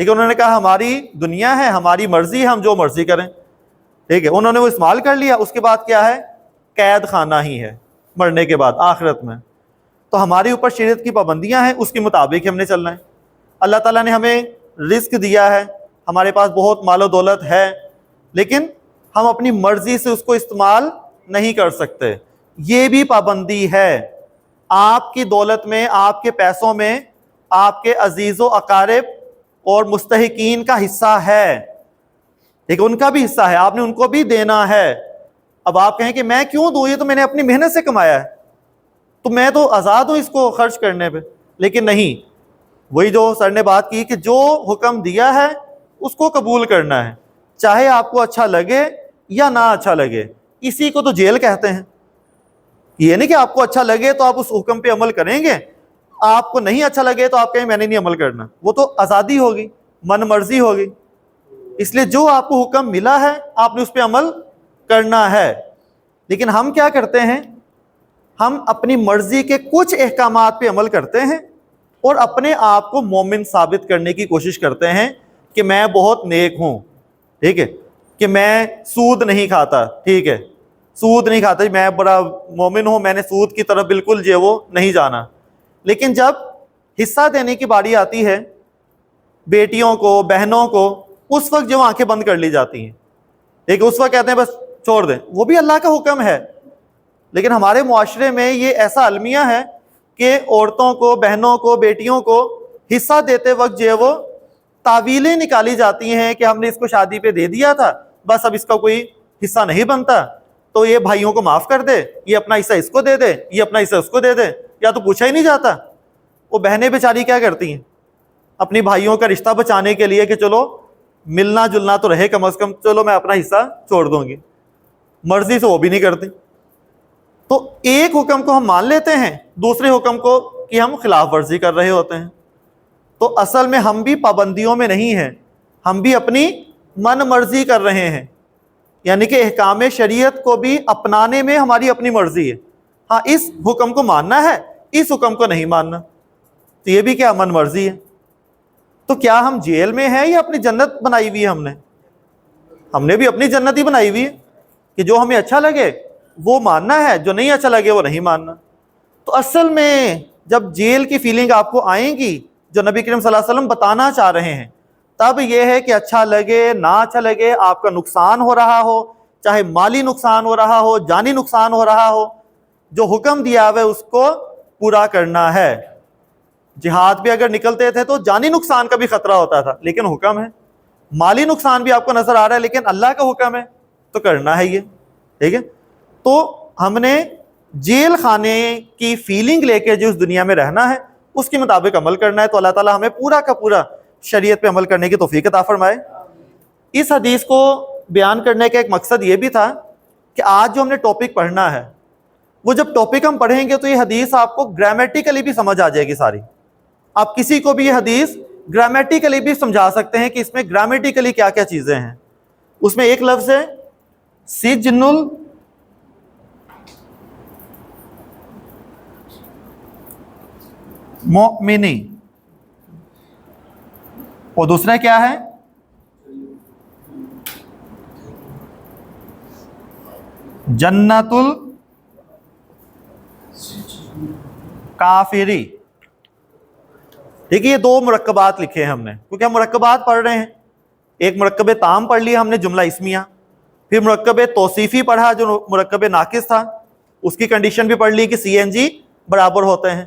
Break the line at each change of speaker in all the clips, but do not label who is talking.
ٹھیک ہے، انہوں نے کہا ہماری دنیا ہے، ہماری مرضی ہے، ہم جو مرضی کریں، ٹھیک ہے، انہوں نے وہ استعمال کر لیا، اس کے بعد کیا ہے، قید خانہ ہی ہے مرنے کے بعد آخرت میں۔ تو ہمارے اوپر شریعت کی پابندیاں ہیں، اس کے مطابق ہم نے چلنا ہے۔ اللہ تعالیٰ نے ہمیں رزق دیا ہے، ہمارے پاس بہت مال و دولت ہے، لیکن ہم اپنی مرضی سے اس کو استعمال نہیں کر سکتے، یہ بھی پابندی ہے۔ آپ کی دولت میں، آپ کے پیسوں میں آپ کے عزیز و اقارب اور مستحقین کا حصہ ہے، ٹھیک ہے، ان کا بھی حصہ ہے، آپ نے ان کو بھی دینا ہے۔ اب آپ کہیں کہ میں کیوں دوں، یہ تو میں نے اپنی محنت سے کمایا ہے، تو میں تو آزاد ہوں اس کو خرچ کرنے پہ، لیکن نہیں، وہی جو سر نے بات کی کہ جو حکم دیا ہے اس کو قبول کرنا ہے، چاہے آپ کو اچھا لگے یا نہ اچھا لگے۔ اسی کو تو جیل کہتے ہیں۔ یہ نہیں کہ آپ کو اچھا لگے تو آپ اس حکم پہ عمل کریں گے، آپ کو نہیں اچھا لگے تو آپ کہیں میں نے نہیں عمل کرنا، وہ تو آزادی ہوگی، من مرضی ہوگی۔ اس لیے جو آپ کو حکم ملا ہے آپ نے اس پہ عمل کرنا ہے۔ لیکن ہم کیا کرتے ہیں، ہم اپنی مرضی کے کچھ احکامات پہ عمل کرتے ہیں اور اپنے آپ کو مومن ثابت کرنے کی کوشش کرتے ہیں کہ میں بہت نیک ہوں، ٹھیک ہے، کہ میں سود نہیں کھاتا، ٹھیک ہے، سود نہیں کھاتا، میں بڑا مومن ہوں، میں نے سود کی طرف بالکل جو وہ نہیں جانا۔ لیکن جب حصہ دینے کی باری آتی ہے بیٹیوں کو، بہنوں کو، اس وقت جو آنکھیں بند کر لی جاتی ہیں، ٹھیک ہے، اس وقت کہتے ہیں بس چھوڑ دیں، وہ بھی اللہ کا حکم ہے۔ لیکن ہمارے معاشرے میں یہ ایسا المیہ ہے کہ عورتوں کو، بہنوں کو، بیٹیوں کو حصہ دیتے وقت جو ہے وہ تعویلیں نکالی جاتی ہیں کہ ہم نے اس کو شادی پہ دے دیا تھا، بس اب اس کا کوئی حصہ نہیں بنتا، تو یہ بھائیوں کو معاف کر دے، یہ اپنا حصہ اس کو دے دے، یہ اپنا حصہ اس کو دے دے، یا تو پوچھا ہی نہیں جاتا۔ وہ بہنیں بیچاری کیا کرتی ہیں اپنی بھائیوں کا رشتہ بچانے کے لیے کہ چلو ملنا جلنا تو رہے کم از کم، چلو میں اپنا حصہ چھوڑ دوں گی، مرضی سے وہ بھی نہیں کرتی۔ تو ایک حکم کو ہم مان لیتے ہیں، دوسرے حکم کو کہ ہم خلاف ورزی کر رہے ہوتے ہیں۔ تو اصل میں ہم بھی پابندیوں میں نہیں ہیں، ہم بھی اپنی من مرضی کر رہے ہیں، یعنی کہ احکام شریعت کو بھی اپنانے میں ہماری اپنی مرضی ہے۔ ہاں، اس حکم کو ماننا ہے، اس حکم کو نہیں ماننا، تو یہ بھی کیا من مرضی ہے۔ تو کیا ہم جیل میں ہیں یا اپنی جنت بنائی ہوئی ہے؟ ہم نے بھی اپنی جنت ہی بنائی ہوئی ہے کہ جو ہمیں اچھا لگے وہ ماننا ہے، جو نہیں اچھا لگے وہ نہیں ماننا۔ تو اصل میں جب جیل کی فیلنگ آپ کو آئیں گی جو نبی کریم صلی اللہ علیہ وسلم بتانا چاہ رہے ہیں، تب یہ ہے کہ اچھا لگے نہ اچھا لگے، آپ کا نقصان ہو رہا ہو، چاہے مالی نقصان ہو رہا ہو، جانی نقصان ہو رہا ہو، جو حکم دیا ہوا ہے اس کو پورا کرنا ہے۔ جہاد پہ اگر نکلتے تھے تو جانی نقصان کا بھی خطرہ ہوتا تھا، لیکن حکم ہے، مالی نقصان بھی آپ کو نظر آ رہا ہے لیکن اللہ کا حکم ہے تو کرنا ہے یہ، ٹھیک ہے۔ تو ہم نے جیل خانے کی فیلنگ لے کے جو اس دنیا میں رہنا ہے اس کے مطابق عمل کرنا ہے۔ تو اللہ تعالیٰ ہمیں پورا کا پورا شریعت پہ عمل کرنے کی توفیق عطا فرمائے۔ اس حدیث کو بیان کرنے کا ایک مقصد یہ بھی تھا کہ آج جو ہم نے ٹاپک پڑھنا ہے، وہ جب ٹاپک ہم پڑھیں گے تو یہ حدیث آپ کو گرامیٹیکلی بھی سمجھ آ جائے گی ساری۔ آپ کسی کو بھی یہ حدیث گرامیٹیکلی بھی سمجھا سکتے ہیں کہ اس میں گرامیٹیکلی کیا کیا چیزیں ہیں۔ اس میں ایک لفظ ہے سجن المؤمنی، اور دوسرا کیا ہے، جنت الکافری، ٹھیک ہے۔ یہ دو مرکبات لکھے ہیں ہم نے کیونکہ ہم مرکبات پڑھ رہے ہیں۔ ایک مرکب تام پڑھ لیا ہم نے، جملہ اسمیہ، پھر مرکب توصیفی پڑھا جو مرکب ناقص تھا، اس کی کنڈیشن بھی پڑھ لی کہ سی این جی برابر ہوتے ہیں،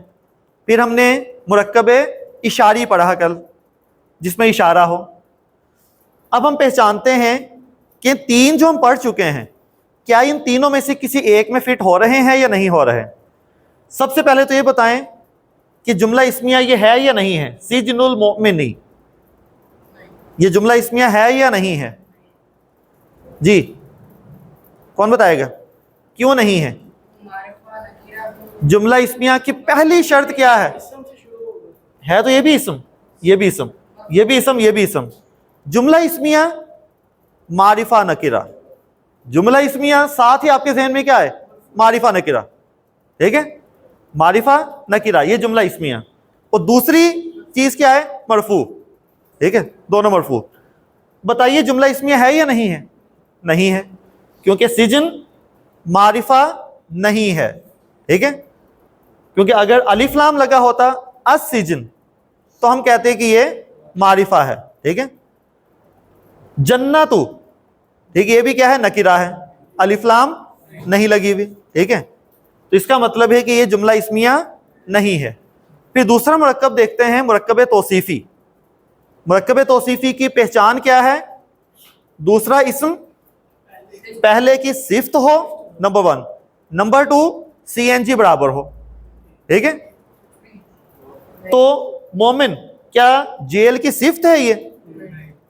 پھر ہم نے مرکب اشاری پڑھا کل جس میں اشارہ ہو۔ اب ہم پہچانتے ہیں کہ تین جو ہم پڑھ چکے ہیں کیا ان تینوں میں سے کسی ایک میں فٹ ہو رہے ہیں یا نہیں ہو رہے۔ سب سے پہلے تو یہ بتائیں کہ جملہ اسمیہ یہ ہے یا نہیں ہے، سجن المؤمنی، یہ جملہ اسمیہ ہے یا نہیں ہے؟ جی کون بتائے گا کیوں نہیں ہے؟ جملہ اسمیہ کی پہلی شرط کیا ہے؟ ہے تو یہ بھی اسم، یہ بھی اسم، یہ بھی اسم، یہ بھی اسم۔ جملہ اسمیہ معرفہ نکرہ، جملہ اسمیہ ساتھ ہی آپ کے ذہن میں کیا ہے؟ معرفہ نکرہ، ٹھیک ہے، معرفہ نکرہ، یہ جملہ اسمیہ۔ اور دوسری چیز کیا ہے؟ مرفوع۔ ٹھیک ہے, دونوں مرفوع. بتائیے جملہ اسمیہ ہے یا نہیں ہے؟ نہیں ہے, کیونکہ سجن معرفہ نہیں ہے. ٹھیک ہے, کیونکہ اگر الف لام لگا ہوتا السجن تو ہم کہتے کہ یہ معرفہ ہے. ٹھیک ہے, جنتو, ٹھیک ہے, یہ بھی کیا ہے, نکرہ ہے, الف لام نہیں لگی ہوئی. ٹھیک ہے, تو اس کا مطلب ہے کہ یہ جملہ اسمیہ نہیں ہے. پھر دوسرا مرکب دیکھتے ہیں, مرکب توصیفی. مرکب توصیفی کی پہچان کیا ہے؟ دوسرا اسم پہلے کی صفت ہو, نمبر 1. نمبر 2, سی این جی برابر ہو. ٹھیک ہے, تو مومن کیا جیل کی صفت ہے یہ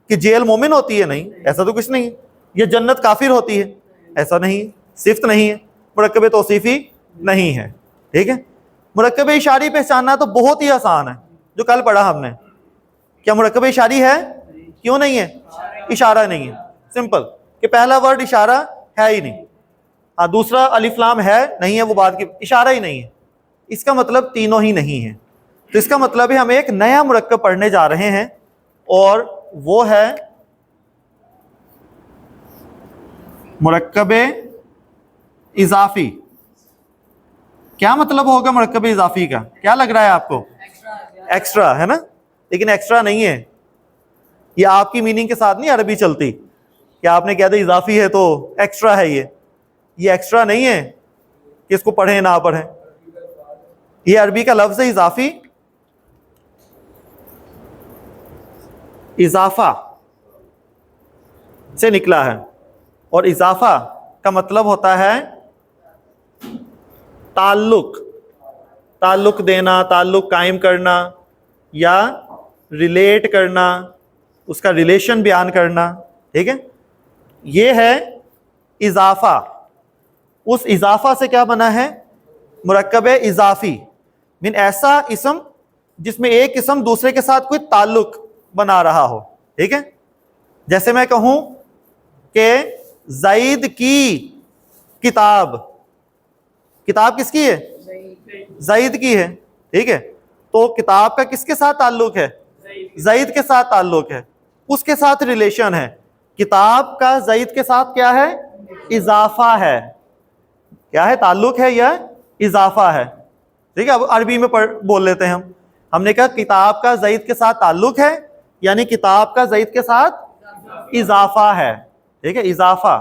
کہ جیل مومن ہوتی ہے؟ نہیں, ایسا تو کچھ نہیں ہے. یہ جنت کافر ہوتی ہے؟ ایسا نہیں, صفت نہیں ہے, مرکب توصیفی نہیں ہے. ٹھیک ہے, مرکب اشاری پہچاننا تو بہت ہی آسان ہے, جو کل پڑھا ہم نے. کیا مرکب اشاری ہے؟ کیوں نہیں ہے؟ اشارہ نہیں ہے, سمپل, کہ پہلا ورڈ اشارہ ہے ہی نہیں. ہاں, دوسرا الف لام ہے نہیں ہے, وہ بات کی, اشارہ ہی نہیں ہے. اس کا مطلب تینوں ہی نہیں ہے. تو اس کا مطلب ہے ہم ایک نیا مرکب پڑھنے جا رہے ہیں, اور وہ ہے مرکب اضافی. کیا مطلب ہوگا مرکب اضافی کا؟ کیا لگ رہا ہے آپ کو؟ ایکسٹرا ہے نا, لیکن ایکسٹرا نہیں ہے. یہ آپ کی میننگ کے ساتھ نہیں عربی چلتی کہ آپ نے کہا تھا اضافی ہے تو ایکسٹرا ہے. یہ ایکسٹرا نہیں ہے کہ اس کو پڑھیں نہ پڑھیں. یہ عربی کا لفظ ہے اضافی, اضافہ سے نکلا ہے, اور اضافہ کا مطلب ہوتا ہے تعلق, تعلق دینا, تعلق قائم کرنا, یا ریلیٹ کرنا, اس کا ریلیشن بیان کرنا. ٹھیک ہے, یہ ہے اضافہ. اس اضافہ سے کیا بنا ہے؟ مرکب اضافی. من ایسا اسم جس میں ایک اسم دوسرے کے ساتھ کوئی تعلق بنا رہا ہو. ٹھیک ہے, جیسے میں کہوں کہ زید کی کتاب, کتاب کس کی ہے؟ زید کی ہے. ٹھیک ہے, تو کتاب کا کس کے ساتھ تعلق ہے؟ زید کے ساتھ تعلق ہے, اس کے ساتھ ریلیشن ہے. کتاب کا زید کے ساتھ کیا ہے؟ اضافہ ہے. کیا ہے؟ تعلق ہے یا اضافہ ہے. ٹھیک ہے, اب عربی میں بول لیتے ہیں ہم نے کہا کتاب کا زید کے ساتھ تعلق ہے, یعنی کتاب کا زید کے ساتھ اضافہ ہے. ٹھیک ہے, اضافہ.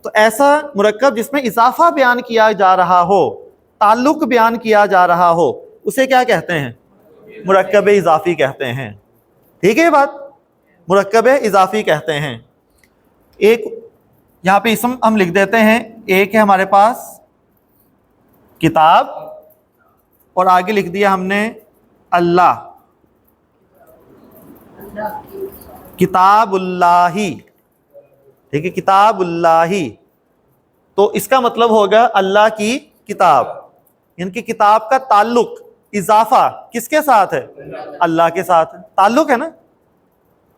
تو ایسا مرکب جس میں اضافہ بیان کیا جا رہا ہو, تعلق بیان کیا جا رہا ہو, اسے کیا کہتے ہیں؟ مرکب اضافی کہتے ہیں. ٹھیک ہے, یہ بات مرکب اضافی کہتے ہیں. ایک یہاں پہ اسم ہم لکھ دیتے ہیں, ایک ہے ہمارے پاس کتاب, اور آگے لکھ دیا ہم نے اللہ, کتاب اللہ. ٹھیک ہے, کتاب اللہ, تو اس کا مطلب ہوگا اللہ کی کتاب. ان کی کتاب کا تعلق, اضافہ کس کے ساتھ ہے؟ اللہ کے ساتھ. تعلق ہے نا.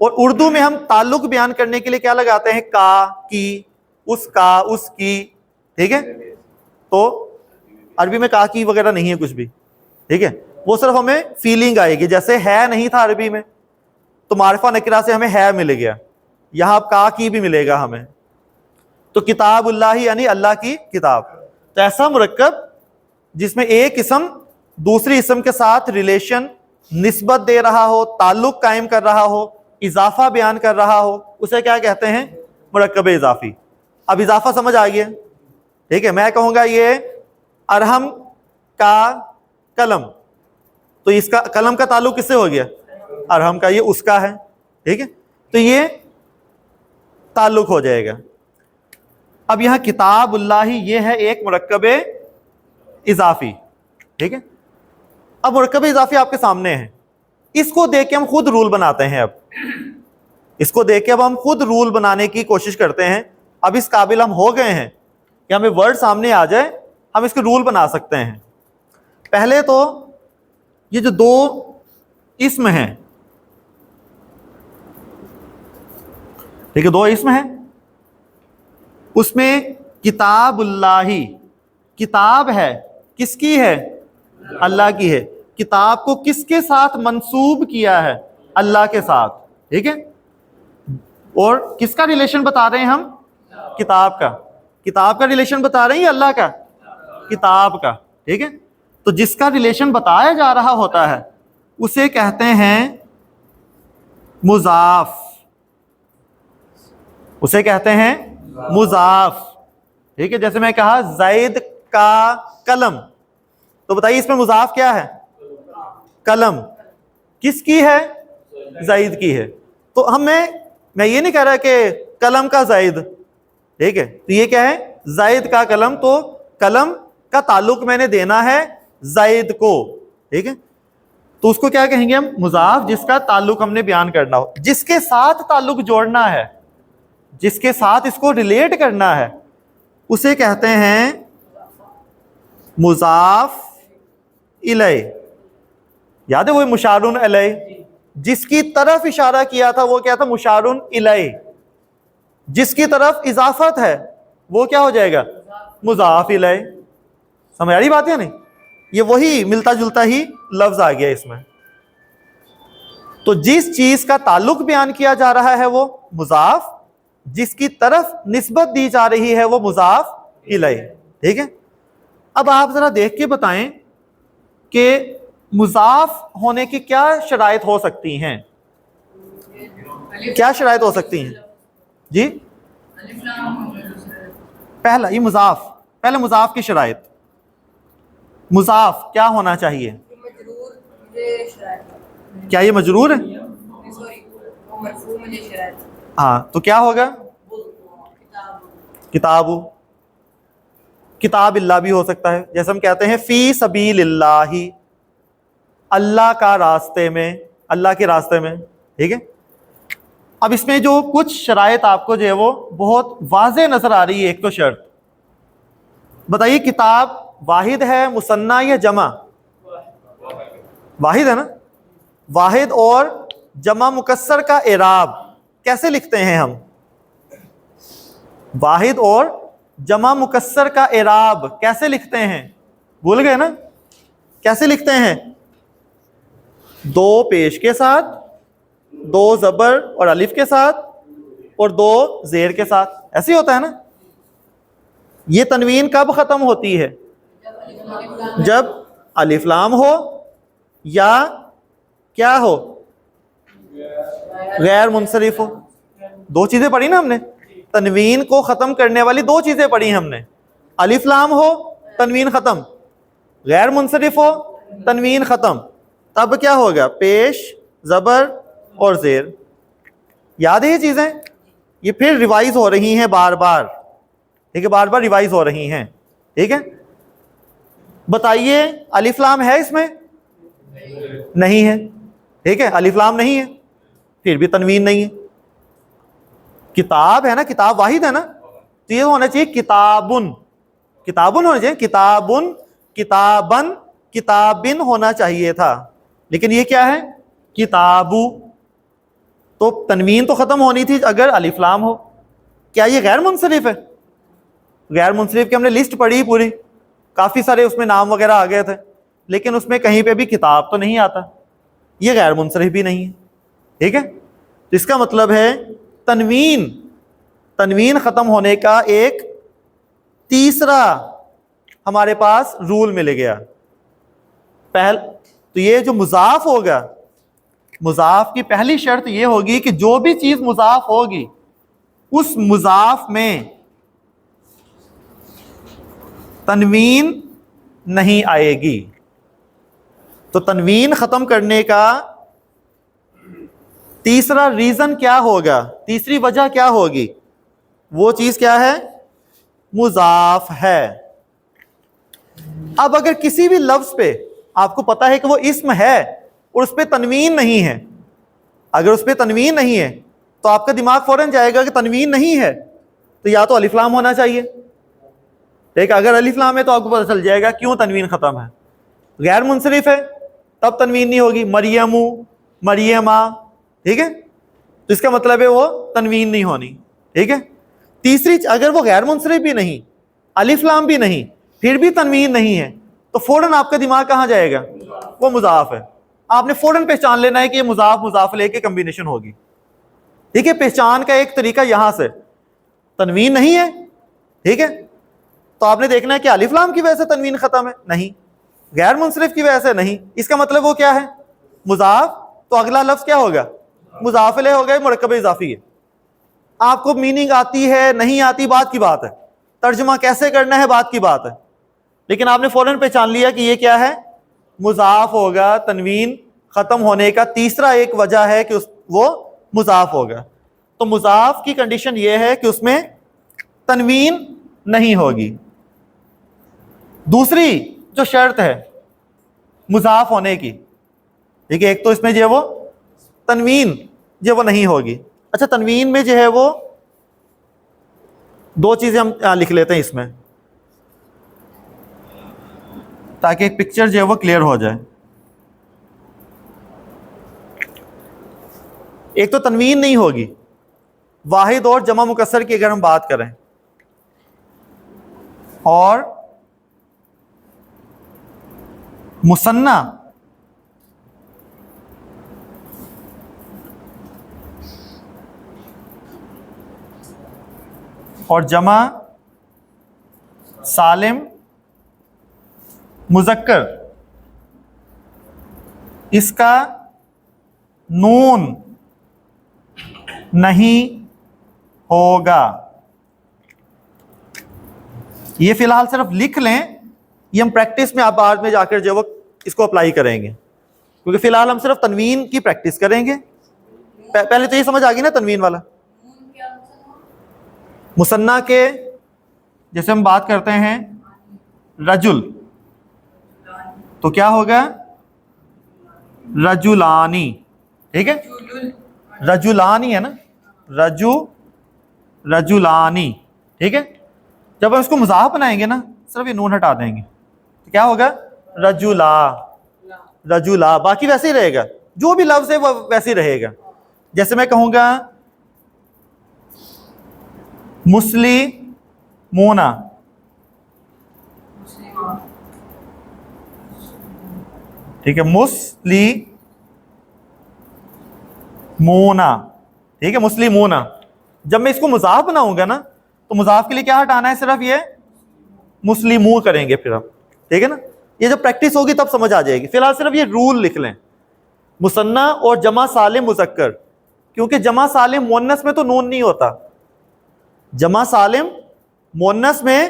اور اردو میں ہم تعلق بیان کرنے کے لیے کیا لگاتے ہیں؟ کا, کی, اس کا, اس کی. ٹھیک ہے, تو عربی میں کا کی وغیرہ نہیں ہے کچھ بھی. ٹھیک ہے, وہ صرف ہمیں فیلنگ آئے گی. جیسے ہے نہیں تھا عربی میں, تو معرفہ نکرہ سے ہمیں ہے مل گیا, یہاں اب کا کی بھی ملے گا ہمیں. تو کتاب اللہ یعنی اللہ کی کتاب. تو ایسا مرکب جس میں ایک اسم دوسری اسم کے ساتھ ریلیشن, نسبت دے رہا ہو, تعلق قائم کر رہا ہو, اضافہ بیان کر رہا ہو, اسے کیا کہتے ہیں؟ مرکب اضافی. اب اضافہ سمجھ آ گیا. ٹھیک ہے, میں کہوں گا یہ ارحم کا قلم, تو اس کا قلم کا تعلق کس سے ہو گیا؟ ارحم کا, یہ اس کا ہے. ٹھیک ہے, تو یہ تعلق ہو جائے گا. اب یہاں کتاب اللہ یہ ہے ایک مرکب اضافی. ٹھیک ہے, اب مرکب اضافی آپ کے سامنے ہے, اس کو دیکھ کے ہم خود رول بناتے ہیں. اب اس کو دیکھ کے اب ہم خود رول بنانے کی کوشش کرتے ہیں. اب اس قابل ہم ہو گئے ہیں کہ ہمیں ورڈ سامنے آ جائے, ہم اس کے رول بنا سکتے ہیں. پہلے تو یہ جو دو اسم ہیں, ٹھیک ہے, دو اسم ہیں, اس میں کتاب اللہ, کتاب ہے کس کی ہے؟ اللہ کی ہے. کتاب کو کس کے ساتھ منسوب کیا ہے؟ اللہ کے ساتھ, ٹھیک ہے. اور کس کا ریلیشن بتا رہے ہیں ہم؟ کتاب کا. کتاب کا ریلیشن بتا رہے ہیں یا اللہ کا؟ کتاب کا, ٹھیک ہے. تو جس کا ریلیشن بتایا جا رہا ہوتا ہے اسے کہتے ہیں مضاف, اسے کہتے ہیں مضاف, ٹھیک ہے. جیسے میں کہا زید کا قلم, تو بتائیے اس میں مضاف کیا ہے؟ قلم. کس کی ہے؟ زید کی ہے. تو میں یہ نہیں کہہ رہا کہ قلم کا زید, ٹھیک ہے. تو یہ کیا ہے؟ زید کا قلم. تو قلم کا تعلق میں نے دینا ہے زید کو, ٹھیک ہے. تو اس کو کیا کہیں گے ہم؟ مضاف, جس کا تعلق ہم نے بیان کرنا ہو, جس کے ساتھ تعلق جوڑنا ہے, جس کے ساتھ اس کو ریلیٹ کرنا ہے, اسے کہتے ہیں مضاف الیہ. یاد ہے وہ مشارون الیہ, جس کی طرف اشارہ کیا تھا وہ کیا تھا؟ مشارون الیہ. جس کی طرف اضافت ہے وہ کیا ہو جائے گا؟ مضاف الیہ. سمجھ آ رہی بات ہے نہیں؟ یہ وہی ملتا جلتا ہی لفظ آ گیا اس میں. تو جس چیز کا تعلق بیان کیا جا رہا ہے وہ مضاف, جس کی طرف نسبت دی جا رہی ہے وہ مضاف الیہ, ٹھیک ہے. اب آپ ذرا دیکھ کے بتائیں کہ مضاف ہونے کی کیا شرائط ہو سکتی ہیں؟ کیا شرائط ہو سکتی ہیں جی؟ پہلا یہ مضاف, پہلے مضاف کی شرائط. مضاف کیا ہونا چاہیے؟ کیا یہ مجرور ہے؟ ہاں, تو کیا ہوگا؟ کتاب. کتاب اللہ بھی ہو سکتا ہے, جیسے ہم کہتے ہیں فی سبیل اللہ, اللہ کا راستے میں, اللہ کے راستے میں, ٹھیک ہے. اب اس میں جو کچھ شرائط آپ کو جو ہے وہ بہت واضح نظر آ رہی ہے. ایک تو شرط بتائیے, کتاب واحد ہے مثنیٰ یا جمع؟ واحد ہے نا. واحد اور جمع مکسر کا اعراب کیسے لکھتے ہیں ہم؟ واحد اور جمع مکسر کا اعراب کیسے لکھتے ہیں؟ بھول گئے نا؟ کیسے لکھتے ہیں؟ دو پیش کے ساتھ, دو زبر اور الف کے ساتھ, اور دو زیر کے ساتھ, ایسے ہی ہوتا ہے نا. یہ تنوین کب ختم ہوتی ہے؟ جب الف لام ہو یا کیا ہو؟ غیر منصرف ہو. دو چیزیں پڑھی نا ہم نے, تنوین کو ختم کرنے والی دو چیزیں پڑھی ہم نے. الف لام ہو تنوین ختم, غیر منصرف ہو تنوین ختم. تب کیا ہوگا؟ پیش, زبر اور زیر. یاد ہے یہ چیزیں؟ یہ پھر ریوائز ہو رہی ہیں بار بار, ٹھیک ہے, بار بار ریوائز ہو رہی ہیں, ٹھیک ہے. بتائیے الف لام ہے اس میں؟ نہیں ہے, ٹھیک ہے, الف لام نہیں ہے, پھر بھی تنوین نہیں ہے. کتاب ہے نا, کتاب واحد ہے نا, تو یہ ہونا چاہیے کتابن, کتابن ہونا چاہیے, کتابن, کتابن, کتابن ہونا چاہیے تھا, لیکن یہ کیا ہے؟ کتابو. تو تنوین تو ختم ہونی تھی اگر الف لام ہو. کیا یہ غیر منصرف ہے؟ غیر منصرف کی ہم نے لسٹ پڑھی پوری, کافی سارے اس میں نام وغیرہ آ گئے تھے, لیکن اس میں کہیں پہ بھی کتاب تو نہیں آتا, یہ غیر منصرف بھی نہیں ہے, ٹھیک ہے. تو اس کا مطلب ہے تنوین ختم ہونے کا ایک تیسرا ہمارے پاس رول مل گیا. تو یہ جو مضاف ہوگا, مضاف کی پہلی شرط یہ ہوگی کہ جو بھی چیز مضاف ہوگی اس مضاف میں تنوین نہیں آئے گی. تو تنوین ختم کرنے کا تیسرا ریزن کیا ہوگا, تیسری وجہ کیا ہوگی؟ وہ چیز کیا ہے؟ مضاف ہے. اب اگر کسی بھی لفظ پہ آپ کو پتا ہے کہ وہ اسم ہے اور اس پہ تنوین نہیں ہے, اگر اس پہ تنوین نہیں ہے تو آپ کا دماغ فوراً جائے گا کہ تنوین نہیں ہے تو یا تو الف لام ہونا چاہیے, ٹھیک ہے. اگر الف لام ہے تو آپ کو پتہ چل جائے گا کیوں تنوین ختم ہے. غیر منصرف ہے تب تنوین نہیں ہوگی, مریمو, مریمہ, ٹھیک ہے. تو اس کا مطلب ہے وہ تنوین نہیں ہونی, ٹھیک ہے. تیسری, اگر وہ غیر منصرف بھی نہیں, الف لام بھی نہیں, پھر بھی تنوین نہیں ہے, تو فوراً آپ کا دماغ کہاں جائے گا؟ وہ مضاف ہے. آپ نے فوراً پہچان لینا ہے کہ یہ مضاف مضاف الیہ کی کمبینیشن ہوگی. ٹھیک ہے, پہچان کا ایک طریقہ یہاں سے, تنوین نہیں ہے, ٹھیک ہے, تو آپ نے دیکھنا ہے کہ الف لام کی وجہ سے تنوین ختم ہے, نہیں. غیر منصرف کی وجہ سے نہیں, اس کا مطلب وہ کیا ہے, مضاف, تو اگلا لفظ کیا ہوگا, مضاف الیہ ہوگا, مرکب اضافی ہے. آپ کو میننگ آتی ہے نہیں آتی بات کی بات ہے, ترجمہ کیسے کرنا ہے بات کی بات ہے, لیکن آپ نے فوراً پہچان لیا کہ یہ کیا ہے, مضاف ہوگا. تنوین ختم ہونے کا تیسرا ایک وجہ ہے کہ وہ مضاف ہوگا. تو مضاف کی کنڈیشن یہ ہے کہ اس میں تنوین نہیں ہوگی. دوسری جو شرط ہے مضاف ہونے کی, ٹھیک ہے, ایک تو اس میں جو ہے وہ تنوین جو وہ نہیں ہوگی. اچھا, تنوین میں جو ہے وہ دو چیزیں ہم لکھ لیتے ہیں اس میں تاکہ ایک پکچر جو ہے وہ کلیئر ہو جائے. ایک تو تنوین نہیں ہوگی, واحد اور جمع مکسر کی اگر ہم بات کریں, اور مثنی اور جمع سالم مذکر, اس کا نون نہیں ہوگا. یہ فی الحال صرف لکھ لیں, یہ ہم پریکٹس میں آپ بعد میں جا کر جو وہ اس کو اپلائی کریں گے, کیونکہ فی الحال ہم صرف تنوین کی پریکٹس کریں گے. پہلے تو یہ سمجھ آ گئی نا تنوین والا. مثنیٰ کے جیسے ہم بات کرتے ہیں رجل, تو کیا ہوگا, رجلانی, ٹھیک ہے, رجلانی ہے نا, رجلانی, ٹھیک ہے. جب ہم اس کو مضاف بنائیں گے نا, صرف یہ نون ہٹا دیں گے, تو کیا ہوگا, رجلا, باقی ویسے ہی رہے گا, جو بھی لفظ ہے وہ ویسے ہی رہے گا. جیسے میں کہوں گا مسلمونا, ٹھیک ہے, مسلمونا, ٹھیک ہے, مسلمونا. جب میں اس کو مضاف بناؤں گا نا, تو مضاف کے لیے کیا ہٹانا ہے, صرف یہ مسلمو کریں گے پھر ہم, ٹھیک ہے نا. یہ جب پریکٹس ہوگی تب سمجھ آ جائے گی. فی الحال صرف یہ رول لکھ لیں, مثنیٰ اور جمع سالم مذکر, کیونکہ جمع سالم مؤنث میں تو نون نہیں ہوتا, جمع سالم مؤنث میں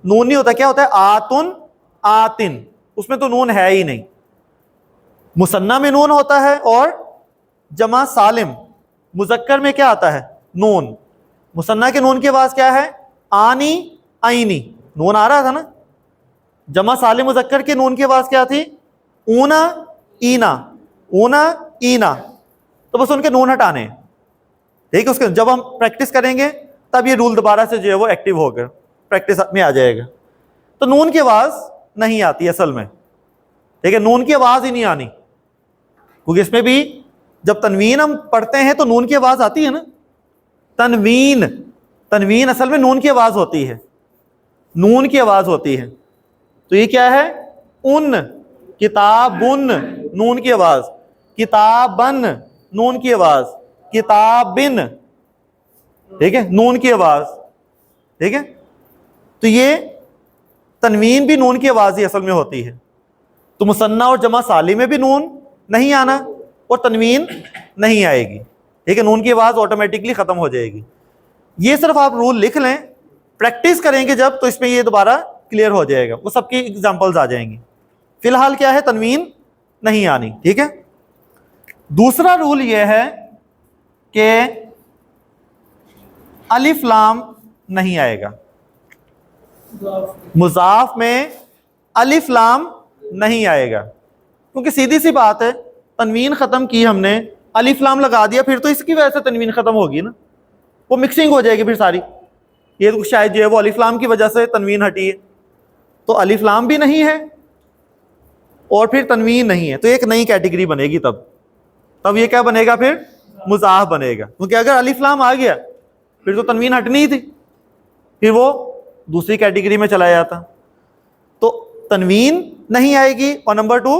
نون نہیں ہوتا. کیا ہوتا ہے, آتن آتن, اس میں تو نون ہے ہی نہیں. مثنیٰ میں نون ہوتا ہے, اور جمع سالم مذکر میں کیا آتا ہے, نون. مثنیٰ کے نون کی آواز کیا ہے, آنی آئینی, نون آ رہا تھا نا. جمع سالم مذکر کے نون کی آواز کیا تھی, اونا اینا, اونا اینا. تو بس ان کے نون ہٹانے ہیں, ٹھیک ہے. اس کے جب ہم پریکٹس کریں گے تب یہ رول دوبارہ سے جو ہے وہ ایکٹیو ہو کر پریکٹس میں آ جائے گا. تو نون کی آواز نہیں آتی اصل میں, ٹھیک ہے, نون کی آواز ہی نہیں آنی, کیونکہ اس میں بھی جب تنوین ہم پڑھتے ہیں تو نون کی آواز آتی ہے نا. تنوین اصل میں نون کی آواز ہوتی ہے, نون کی آواز ہوتی ہے. تو یہ کیا ہے, ان, کتابن, نون کی آواز, کتابن, نون کی آواز, کتابن, ٹھیک ہے, نون کی آواز, ٹھیک ہے. تو یہ تنوین بھی نون کی آواز ہی اصل میں ہوتی ہے. تو مثنیٰ اور جمع سالم میں بھی نون نہیں آنا اور تنوین نہیں آئے گی, ٹھیک ہے. نون کی آواز آٹومیٹکلی ختم ہو جائے گی. یہ صرف آپ رول لکھ لیں, پریکٹس کریں گے جب, تو اس میں یہ دوبارہ کلیئر ہو جائے گا, وہ سب کی ایگزامپلز آ جائیں گی. فی الحال کیا ہے, تنوین نہیں آنی, ٹھیک ہے. دوسرا رول یہ ہے کہ الف لام نہیں آئے گا, مضاف میں الف لام نہیں آئے گا, کیونکہ سیدھی سی بات ہے, تنوین ختم کی ہم نے, الف لام لگا دیا, پھر تو اس کی وجہ سے تنوین ختم ہوگی نا, وہ مکسنگ ہو جائے گی پھر ساری. یہ تو شاید جو ہے وہ الف لام کی وجہ سے تنوین ہٹی ہے, تو الف لام بھی نہیں ہے اور پھر تنوین نہیں ہے, تو ایک نئی کیٹیگری بنے گی. تب یہ کیا بنے گا, پھر مضاف بنے گا, کیونکہ اگر الف لام آ گیا پھر تو تنوین ہٹنی تھی, پھر وہ دوسری کیٹیگری میں چلا جاتا. تو تنوین نہیں آئے گی, اور نمبر 2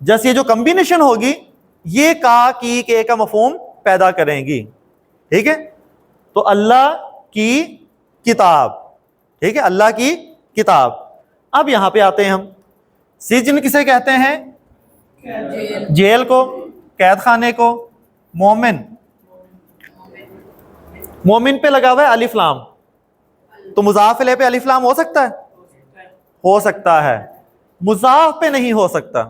جس یہ جو کمبینیشن ہوگی یہ کا کی کے کا مفہوم پیدا کریں گی. ٹھیک ہے, تو اللہ کی کتاب, ٹھیک ہے, اللہ کی کتاب. اب یہاں پہ آتے ہیں ہم, سجن کسے کہتے ہیں؟ جیل کو, قید خانے کو. مومن, مومن پہ لگا ہوا ہے الف لام, تو مضاف الیہ پہ الف لام ہو سکتا ہے؟ ہو سکتا ہے. مضاف پہ نہیں ہو سکتا.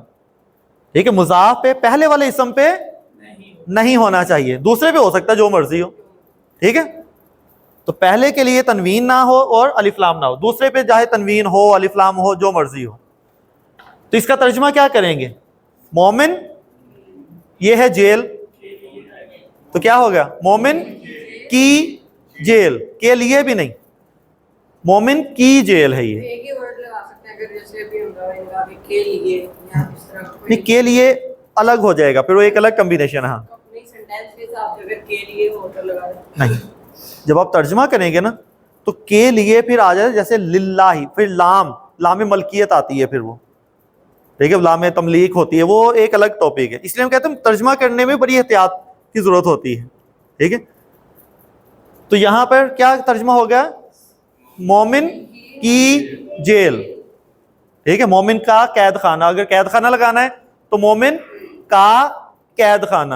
ٹھیک ہے, مضاف پہ پہلے والے اسم پہ نہیں ہونا چاہیے, دوسرے پہ ہو سکتا ہے جو مرضی ہو. ٹھیک ہے, تو پہلے کے لیے تنوین نہ ہو اور الف لام نہ ہو, دوسرے پہ چاہے تنوین ہو الف لام ہو جو مرضی ہو. تو اس کا ترجمہ کیا کریں گے؟ مومن یہ ہے جیل, تو کیا ہوگا؟ مومن کی جیل, کے لیے بھی نہیں, مومن کی جیل ہے یہ.
ایک ہی ورڈ لگا سکتے ہیں اگر جیسے بھی ہوگا کے لیے یا اس طرح کوئی
نہیں, کے لیے الگ ہو جائے گا, پھر وہ ایک الگ کمبینیشن ہے. ہاں
اپنی سینٹینس کے حساب سے اگر کے لیے ہو تو لگا دیں.
نہیں, جب آپ ترجمہ کریں گے نا تو کے لیے پھر آ جائے جیسے للہ, پھر لام, لام ملکیت آتی ہے, پھر وہ ٹھیک ہے, لام تملیک ہوتی ہے, وہ ایک الگ ٹاپک ہے. اس لیے ہم کہتے ہیں ترجمہ کرنے میں بڑی احتیاط کی ضرورت ہوتی ہے. ٹھیک ہے, تو یہاں پر کیا ترجمہ ہو گیا؟ مومن کی جیل. ٹھیک ہے, مومن کا قید خانہ, اگر قید خانہ لگانا ہے تو مومن کا قید خانہ.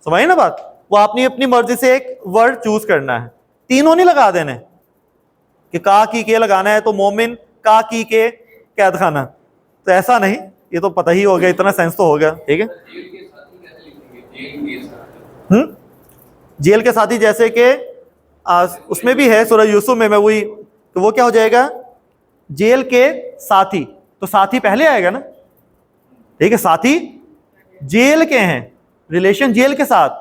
سمجھے نا بات؟ وہ اپنی اپنی مرضی سے ایک ورڈ چوز کرنا ہے, تینوں نہیں لگا دینے کہ کا کی کے لگانا ہے تو مومن کا کی کے قید خانہ, تو ایسا نہیں, یہ تو پتہ ہی ہو گیا, اتنا سینس تو ہو گیا. ٹھیک ہے, جیل کے ساتھی جیسے کہ اس میں بھی ہے سورہ یوسف میں وہی, تو وہ کیا ہو جائے گا؟ جیل کے ساتھی, تو ساتھی پہلے آئے گا نا. ٹھیک ہے, ساتھی جیل کے ہیں, ریلیشن جیل کے ساتھ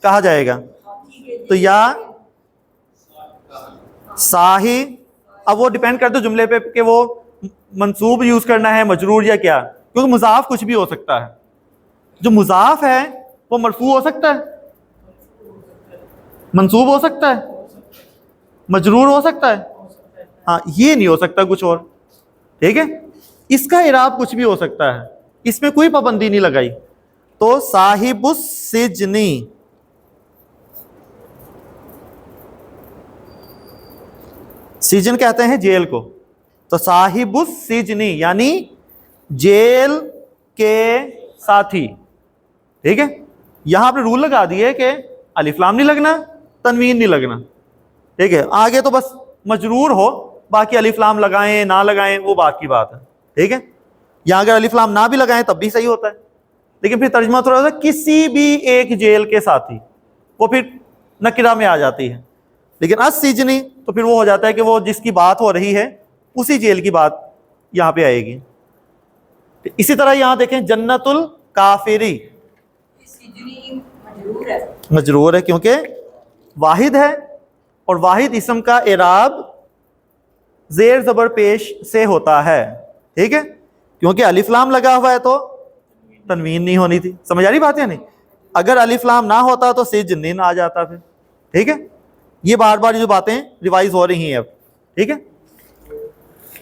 کہا جائے گا. تو یا صاحی, اب وہ ڈیپینڈ کرتا ہے جملے پہ کہ وہ منصوب یوز کرنا ہے مجرور یا کیا, کیونکہ مضاف کچھ بھی ہو سکتا ہے. جو مضاف ہے وہ مرفوع ہو سکتا ہے, منصوب ہو سکتا ہے, مجرور ہو سکتا ہے, ہاں یہ نہیں ہو سکتا کچھ اور. ٹھیک ہے, اس کا اعراب کچھ بھی ہو سکتا ہے, اس میں کوئی پابندی نہیں لگائی. تو صاحب السجنی, سجن کہتے ہیں جیل کو, تو صاحب السجنی یعنی جیل کے ساتھی. ٹھیک ہے, یہاں آپ نے رول لگا دیے کہ الف لام نہیں لگنا, تنوین نہیں لگنا. ٹھیک ہے, آگے تو بس مجرور ہو, باقی الف لام لگائیں نہ لگائیں وہ بات کی بات ہے. ٹھیک ہے, یہاں اگر الف لام نہ بھی لگائیں تب بھی صحیح ہوتا ہے, لیکن پھر ترجمہ تھوڑا سا کسی بھی ایک جیل کے ساتھی, وہ پھر نکرہ میں آ جاتی ہے. لیکن السجنی تو پھر وہ ہو جاتا ہے کہ وہ جس کی بات ہو رہی ہے اسی جیل کی بات یہاں پہ آئے گی. اسی طرح یہاں دیکھیں جنت الکافری,
سجنی مجرور ہے,
مجرور ہے کیونکہ واحد ہے, اور واحد اسم کا اعراب زیر زبر پیش سے ہوتا ہے. ٹھیک ہے, کیونکہ الف لام لگا ہوا ہے تو تنوین نہیں ہونی تھی. سمجھ آ رہی بات ہے نہیں؟ اگر الف لام نہ ہوتا تو سجنین آ جاتا پھر. ٹھیک ہے, یہ بار بار جو باتیں ریوائز ہو رہی ہیں اب. ٹھیک ہے,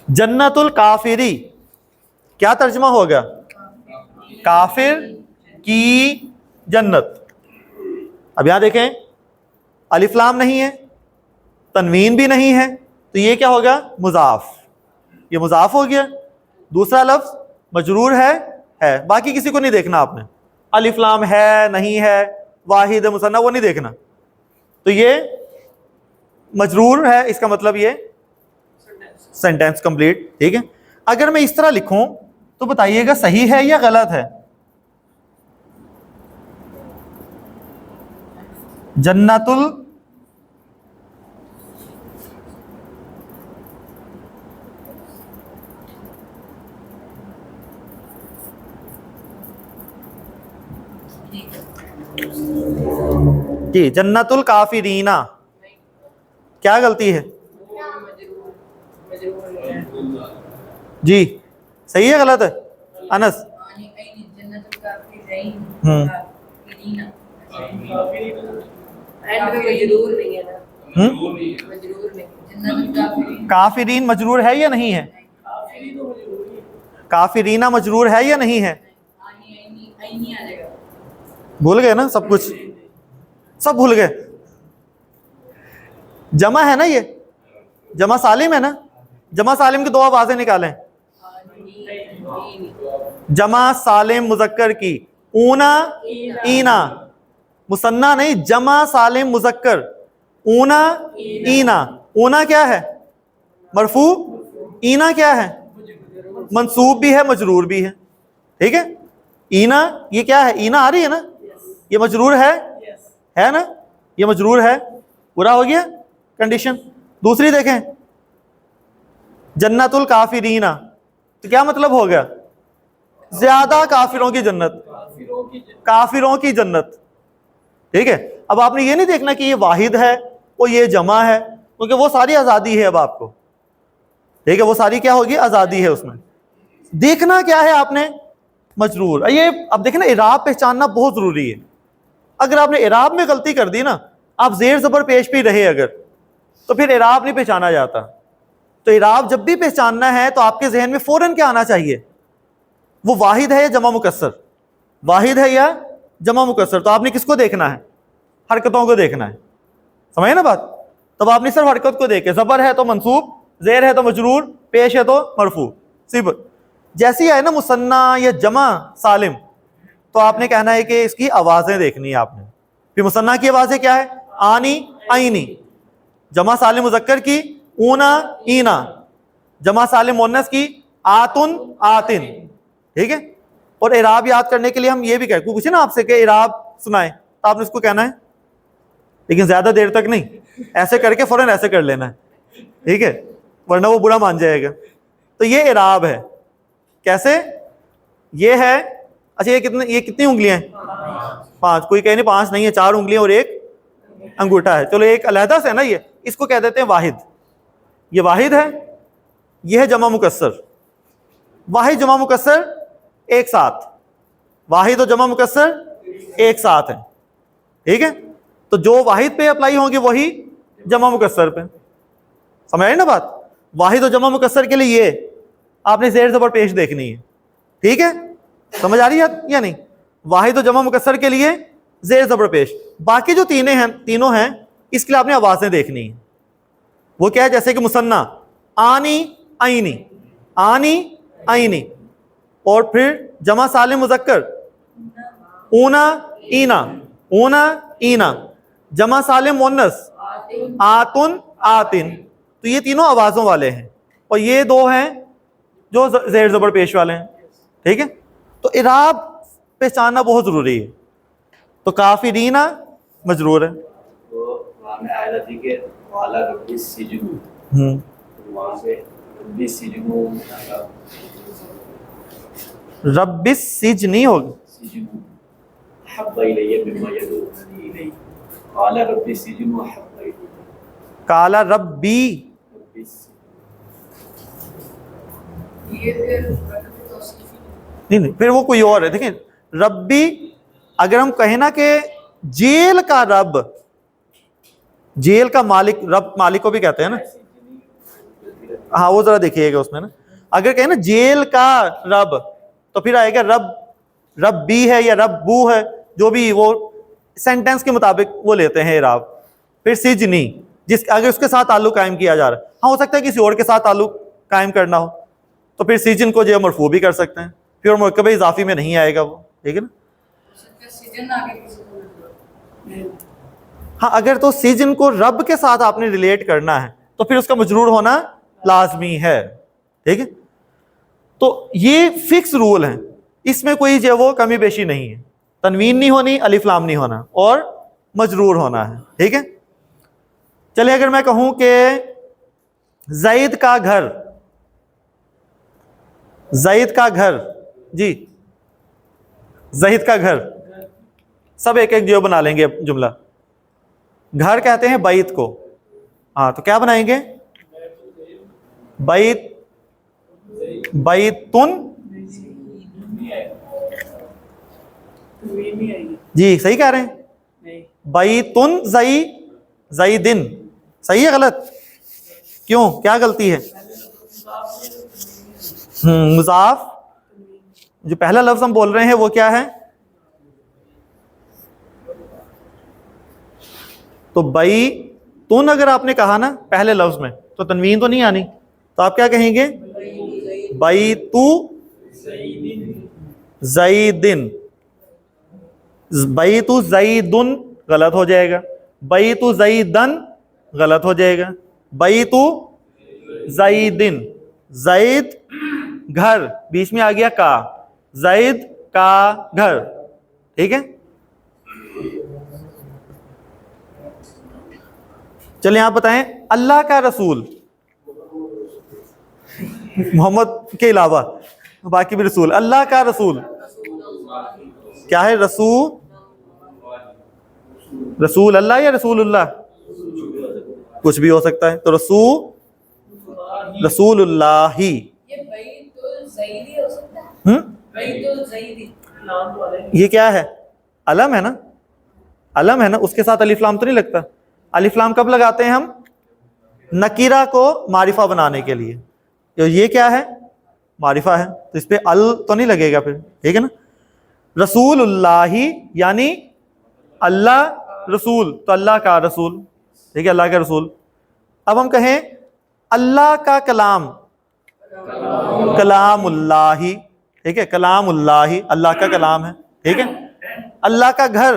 جنت الکافری کیا ترجمہ ہوگا؟ کافر کی جنت. اب یہاں دیکھیں الف لام نہیں ہے, تنوین بھی نہیں ہے, تو یہ کیا ہوگا؟ مضاف. یہ مضاف ہو گیا. دوسرا لفظ مجرور ہے, باقی کسی کو نہیں دیکھنا آپ نے, الف لام ہے نہیں ہے, واحد مثنی وہ نہیں دیکھنا, تو یہ مجرور ہے, اس کا مطلب یہ سینٹینس کمپلیٹ. ٹھیک ہے, اگر میں اس طرح لکھوں تو بتائیے گا صحیح ہے یا غلط ہے؟ جنت جی جنت الکافرین, کیا غلطی ہے جی؟ صحیح ہے غلط ہے انس؟ کافرین مجرور ہے یا نہیں ہے؟ کافرینہ مجرور ہے یا نہیں ہے؟
نہیں آ جائے گا.
بھول گئے نا سب کچھ، سب بھول گئے. جمع ہے نا، یہ جمع سالم ہے نا. جمع سالم کی دو آوازیں نکالیں. جمع سالم مذکر کی اونا اینا، مثنیٰ نہیں، جمع سالم مذکر اونا اینا. اونا کیا ہے؟ مرفوع. اینا کیا ہے؟ منصوب بھی ہے مجرور بھی ہے. ٹھیک ہے. اینا یہ کیا ہے؟ اینا آ رہی ہے نا، یہ مجرور ہے نا، یہ مجرور ہے. پورا ہو گیا کنڈیشن. دوسری دیکھیں، جنت الکافرین، تو کیا مطلب ہو گیا؟ زیادہ کافروں کی جنت، کافروں کی جنت. ٹھیک ہے. اب آپ نے یہ نہیں دیکھنا کہ یہ واحد ہے وہ یہ جمع ہے، کیونکہ وہ ساری آزادی ہے اب آپ کو. ٹھیک ہے، وہ ساری کیا ہوگی؟ آزادی ہے اس میں. دیکھنا کیا ہے آپ نے؟ مجرور. یہ اب دیکھیں نا، اعراب پہچاننا بہت ضروری ہے. اگر آپ نے اعراب میں غلطی کر دی نا، آپ زیر زبر پیش بھی رہے اگر، تو پھر اعراب نہیں پہچانا جاتا. تو اعراب جب بھی پہچاننا ہے تو آپ کے ذہن میں فوراً کیا آنا چاہیے؟ وہ واحد ہے یا جمع مکسر؟ واحد ہے یا جمع مکسر؟ تو آپ نے کس کو دیکھنا ہے؟ حرکتوں کو دیکھنا ہے. سمجھے نا بات؟ تب آپ نے صرف حرکت کو دیکھے. زبر ہے تو منصوب، زیر ہے تو مجرور، پیش ہے تو مرفوع. صرف جیسی ہے نا مثنیٰ یا جمع سالم، تو آپ نے کہنا ہے کہ اس کی آوازیں دیکھنی ہے آپ نے. پھر مثنیٰ کی آوازیں کیا ہے؟ آنی آئینی. جمع سالم مذکر کی اونا اینا. جمع سالم مؤنث کی آتن آتن. ٹھیک ہے. اور اعراب یاد کرنے کے لیے ہم یہ بھی کہتے ہیں، پوچھے نا آپ سے کہ اعراب سنائیں، تو آپ نے اس کو کہنا ہے، لیکن زیادہ دیر تک نہیں، ایسے کر کے فوراً ایسے کر لینا ہے. ٹھیک ہے، ورنہ وہ برا مان جائے گا. تو یہ اعراب ہے. کیسے؟ یہ ہے، اچھا یہ کتنی انگلیاں ہیں؟ 5. کوئی کہے نہیں 5 نہیں ہے، 4 انگلیاں اور 1 انگوٹھا ہے. چلو ایک علیحدہ سے ہے نا، یہ اس کو کہہ دیتے ہیں واحد. یہ واحد ہے، یہ ہے جمع مکسر. واحد جمع مکسر ایک ساتھ، واحد و جمع مکسر ایک ساتھ ہے. ٹھیک ہے. تو جو واحد پہ اپلائی ہوں گے وہی جمع مکسر پہ. سمجھ آئی نا بات؟ واحد و جمع مکسر کے لیے یہ آپ نے زیر زبر پیش دیکھنی ہے. ٹھیک ہے، سمجھ آ رہی ہے یا نہیں؟ واحد و جمع مکسر کے لیے زیر زبر پیش. باقی جو تینوں ہیں اس کے لیے آپ نے آوازیں دیکھنی ہیں. وہ کیا ہے؟ جیسے کہ مثنیٰ آنی آئینی، آنی آئینی. اور پھر جمع سالم مذکر اونا اینا، اونا اینا. جمع سالم مؤنث آتن آتن. تو یہ تینوں آوازوں والے ہیں، اور یہ 2 ہیں جو زیر زبر پیش والے ہیں. ٹھیک ہے. تو اعراب پہچاننا بہت ضروری ہے. تو کافرینہ مجرور ہے.
تو وہاں میں آیا تھی کہ والا ربی سجنو، وہاں سے ربی سجنو
رب السجن ہوگی،
سجنو حب الیہ مما یدعوننی الیہ. والا ربی سجنو حب الیہ.
کالا ربی،
ربی السجن.
یہ پھر توصیفی
نہیں پھر وہ کوئی اور ہے. دیکھیں ربی، اگر ہم کہیں نا کہ جیل کا رب، جیل کا مالک، رب مالک کو بھی کہتے ہیں نا. ہاں وہ ذرا دیکھیے گا اس میں نا، اگر کہیں نا جیل کا رب، تو پھر آئے گا رب بھی ہے یا رب بو ہے، جو بھی وہ سینٹینس کے مطابق وہ لیتے ہیں اعراب. پھر سجنی، اگر اس کے ساتھ تعلق قائم کیا جا رہا ہے، ہاں ہو سکتا ہے کسی اور کے ساتھ تعلق قائم کرنا ہو، تو پھر سجن کو جو ہے مرفوع بھی کر سکتے ہیں. پھر مرکب اضافی میں نہیں آئے گا وہ. ٹھیک ہے نا.
سیزن آگے کسی کو مطلب.
ہاں اگر تو سجن کو رب کے ساتھ آپ نے ریلیٹ کرنا ہے تو پھر اس کا مجرور ہونا لازمی ہے. ٹھیک ہے. تو یہ فکس رول ہیں، اس میں کوئی جو وہ کمی بیشی نہیں ہے. تنوین نہیں ہونی، الف لام نہیں ہونا، اور مجرور ہونا ہے. ٹھیک ہے. چلیے اگر میں کہوں کہ زید کا گھر، زید کا گھر، جی زید کا گھر، سب ایک ایک جو بنا لیں گے جملہ. گھر کہتے ہیں بیت کو، ہاں تو کیا بنائیں گے؟ بیت، بیتن، جی صحیح کہہ رہے ہیں، بیتن زیدن. صحیح ہے غلط؟ کیوں، کیا غلطی ہے؟ مضاف جو پہلا لفظ ہم بول رہے ہیں وہ کیا ہے؟ تو بیتن اگر آپ نے کہا نا پہلے لفظ میں تو تنوین تو نہیں آنی، تو آپ کیا کہیں گے؟ بیتو زیدن، بیتو زیدن غلط ہو جائے گا، بیتو زیدن غلط ہو جائے گا، بیتو زیدن، زید گھر، بیچ میں آ گیا کا، زید کا گھر، ٹھیک ہے؟ چلیں آپ بتائیں اللہ کا رسول، محمد کے علاوہ باقی بھی رسول، اللہ کا رسول کیا ہے؟ رسول اللہ یا رسول اللہ؟ کچھ بھی ہو سکتا ہے، تو رسول اللہ ہی،
یہ بیت الزیدی ہو سکتا ہے؟ بیت الزیدی
یہ کیا ہے؟ علم ہے نا، علم ہے نا، اس کے ساتھ الف لام تو نہیں لگتا۔ الف لام کب لگاتے ہیں ہم؟ نکیرہ کو معرفہ بنانے کے لیے، یہ کیا ہے؟ معرفہ ہے، تو اس پہ ال تو نہیں لگے گا پھر، ٹھیک ہے نا؟ رسول اللہ یعنی اللہ رسول، تو اللہ کا رسول، ٹھیک ہے، اللہ کا رسول۔ اب ہم کہیں اللہ کا کلام، کلام اللہ، ٹھیک ہے، کلام اللہ، اللہ کا کلام ہے، ٹھیک ہے۔ اللہ کا گھر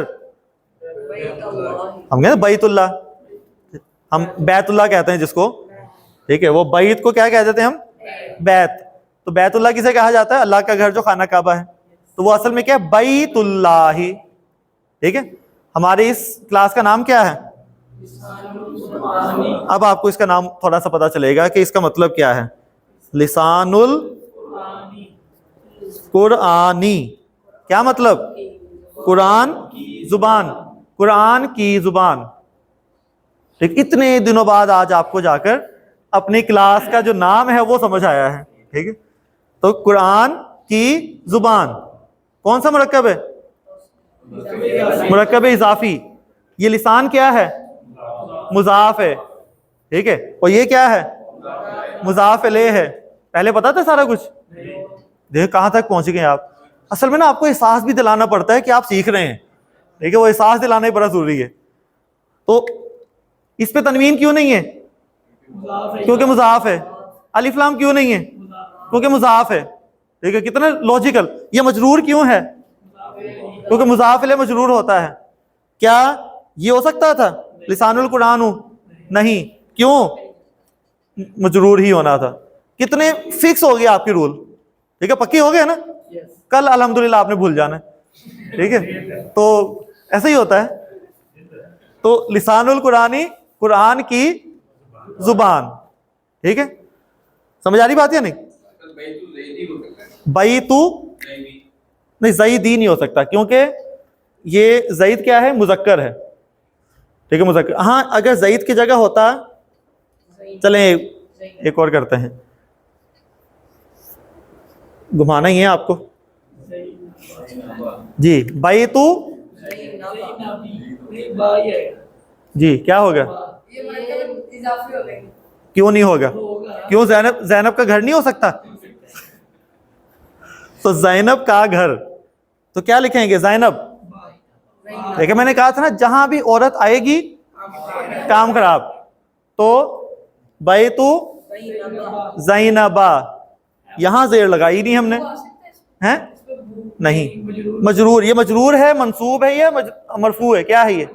ہم کہتے ہیں بیت اللہ، ہم بیت اللہ کہتے ہیں جس کو، ٹھیک ہے، وہ بیت کو کیا کہہ دیتے ہیں ہم؟ بیت۔ تو بیت اللہ کسے کہا جاتا ہے؟ اللہ کا گھر جو خانہ کعبہ ہے، تو وہ اصل میں کیا ہے؟ بیت اللہ، ٹھیک ہے۔ ہماری اس کلاس کا نام کیا ہے؟ اب آپ کو اس کا نام تھوڑا سا پتا چلے گا کہ اس کا مطلب کیا ہے۔ لسان القرآنی، کیا مطلب؟ قرآن زبان، قرآن کی زبان، ٹھیک۔ اتنے دنوں بعد آج آپ کو جا کر اپنی کلاس کا جو نام ہے وہ سمجھ آیا ہے، ٹھیک ہے۔ تو قرآن کی زبان کون سا مرکب ہے؟ مرکب اضافی۔ یہ لسان کیا ہے؟ مضاف ہے، ٹھیک ہے، اور یہ کیا ہے؟ مضاف الیہ ہے۔ پہلے پتا تھا سارا کچھ؟ دیکھ کہاں تک پہنچ گئے آپ۔ اصل میں نا آپ کو احساس بھی دلانا پڑتا ہے کہ آپ سیکھ رہے ہیں، ٹھیک ہے، وہ احساس دلانا ہی بڑا ضروری ہے۔ تو اس پہ تنوین کیوں نہیں ہے؟ کیونکہ مضاف ہے۔ الف لام کیوں نہیں ہے؟ کیونکہ مضاف ہے، ٹھیک ہے۔ کتنا لاجیکل۔ یہ مجرور کیوں ہے؟ کیونکہ مضاف الیہ مجرور ہوتا ہے۔ کیا یہ ہو سکتا تھا لسان القرآن نہیں؟ کیوں؟ مجرور ہی ہونا تھا۔ کتنے فکس ہو گیا آپ کی رول، ٹھیک ہے، پکی ہو گیا نا؟ کل الحمدللہ آپ نے بھول جانا ہے، ٹھیک ہے۔ تو ایسا ہی ہوتا ہے۔ تو لسان القرآنی، قرآن کی زبان، ٹھیک ہے۔ سمجھ آ رہی بات یا نہیں؟ بیتو نہیں، زیدی نہیں ہو سکتا، کیونکہ یہ زید کیا ہے؟ مذکر ہے، ٹھیک ہے، مذکر۔ ہاں اگر زید کی جگہ ہوتا، چلیں ایک اور کرتے ہیں، گھمانا ہی ہے آپ کو جی۔ بیتو جی کیا ہوگا؟
یہ مرکب اضافی ہو گئے۔
کیوں نہیں ہوگا؟ کیوں؟ زینب کا گھر نہیں ہو سکتا؟ تو زینب کا گھر، تو کیا لکھیں گے؟ زینب۔ دیکھیں میں نے کہا تھا نا جہاں بھی عورت آئے گی کام خراب، تو بیتو زینبا، یہاں زیر لگائی نہیں ہم نے، ہیں نہیں، مجرور۔ یہ مجرور ہے، منصوب ہے، یہ مرفوع ہے، کیا ہے؟ یہ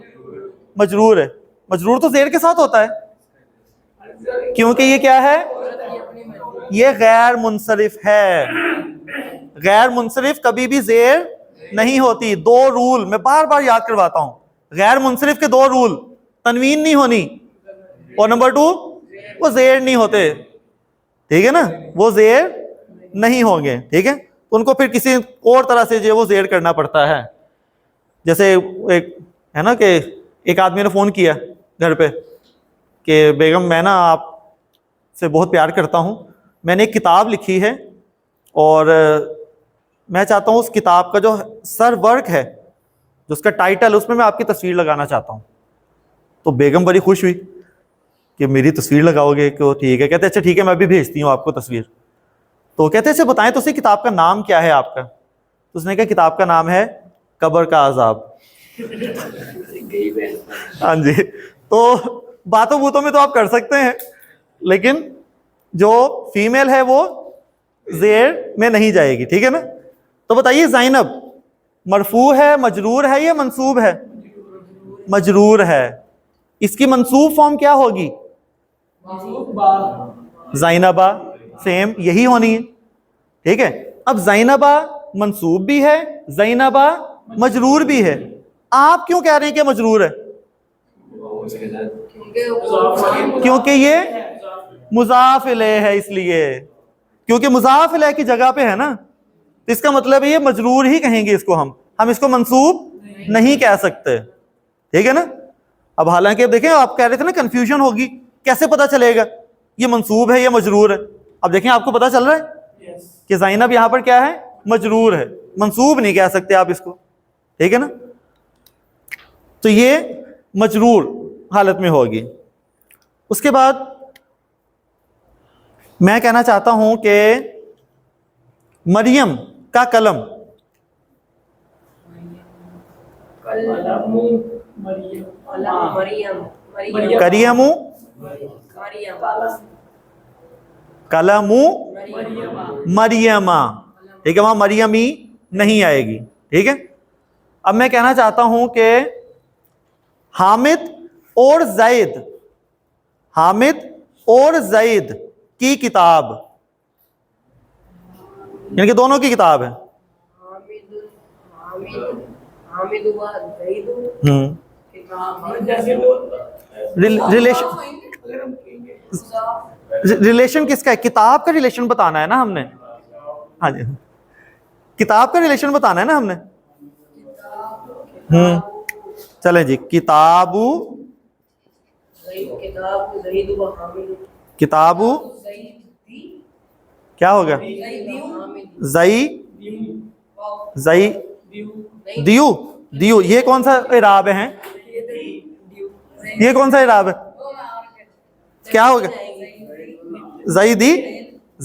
مجرور ہے۔ مجرور تو زیر کے ساتھ ہوتا ہے، کیونکہ یہ کیا ہے؟ یہ غیر منصرف ہے۔ غیر منصرف کبھی بھی زیر نہیں ہوتی۔ دو رول میں بار بار یاد کرواتا ہوں، غیر منصرف کے دو رول، تنوین نہیں ہونی، اور نمبر 2 وہ زیر نہیں ہوتے، ٹھیک ہے نا، وہ زیر نہیں ہوں گے، ٹھیک ہے۔ ان کو پھر کسی اور طرح سے جو وہ زیر کرنا پڑتا ہے۔ جیسے ایک ہے نا کہ ایک آدمی نے فون کیا گھر پہ کہ بیگم میں نا آپ سے بہت پیار کرتا ہوں، میں نے ایک کتاب لکھی ہے اور میں چاہتا ہوں اس کتاب کا جو سر ورک ہے، جو اس کا ٹائٹل، اس میں آپ کی تصویر لگانا چاہتا ہوں۔ تو بیگم بڑی خوش ہوئی کہ میری تصویر لگاؤ گے؟ کہ ٹھیک ہے۔ کہتے اچھا ٹھیک ہے، میں بھی بھیجتی ہوں آپ کو تصویر۔ تو کہتے اچھا بتائیں تو اسی کتاب کا نام کیا ہے آپ کا؟ تو اس نے کہا کتاب کا نام ہے قبر کا عذاب.
گئی بہن.
ہاں جی. تو باتوں بوتوں میں تو آپ کر سکتے ہیں, لیکن جو فیمیل ہے وہ زیر میں نہیں جائے گی, ٹھیک ہے نا. تو بتائیے زینب مرفوع ہے, مجرور ہے یا منصوب ہے؟ مجرور ہے. اس کی منصوب فارم کیا ہوگی؟ زینبہ. سیم یہی ہونی ہے, ٹھیک ہے. اب زینبہ منصوب بھی ہے, زینبہ مجرور بھی ہے. آپ کیوں کہہ رہے ہیں کہ مجرور ہے؟ کیونکہ یہ مضاف الیہ ہے, اس لیے کیونکہ مضاف الیہ کی جگہ پہ ہے نا, تو اس کا مطلب ہے یہ مجرور ہی کہیں گے اس کو, ہم اس کو منصوب نہیں کہہ سکتے, ٹھیک ہے نا. اب حالانکہ دیکھیں آپ کہہ رہے تھے نا کنفیوژن ہوگی, کیسے پتا چلے گا یہ منصوب ہے یا مجرور ہے؟ اب دیکھیں آپ کو پتا چل رہا ہے کہ زینب یہاں پر کیا ہے؟ مجرور ہے, منصوب نہیں کہہ سکتے آپ اس کو, ٹھیک ہے نا. تو یہ مجرور حالت میں ہوگی. اس کے بعد میں کہنا چاہتا ہوں کہ مریم کا قلم, کریم قلم مریمہ, ٹھیک ہے, وہاں مریمی نہیں آئے گی, ٹھیک ہے. اب میں کہنا چاہتا ہوں کہ حامد اور زید, حامد اور زید کی کتاب, یعنی کہ دونوں کی کتاب ہے. ریلیشن کس کا ہے؟ کتاب کا ریلیشن بتانا ہے نا ہم نے. ہاں جی, کتاب کا ریلیشن بتانا ہے نا ہم نے. چلیں جی, کتابو کتابو کیا ہوگا؟ زئی دیو, دیو یہ کون سا اعراب ہے؟ یہ کون سا اعراب ہے؟ کیا ہوگا؟ زیدی,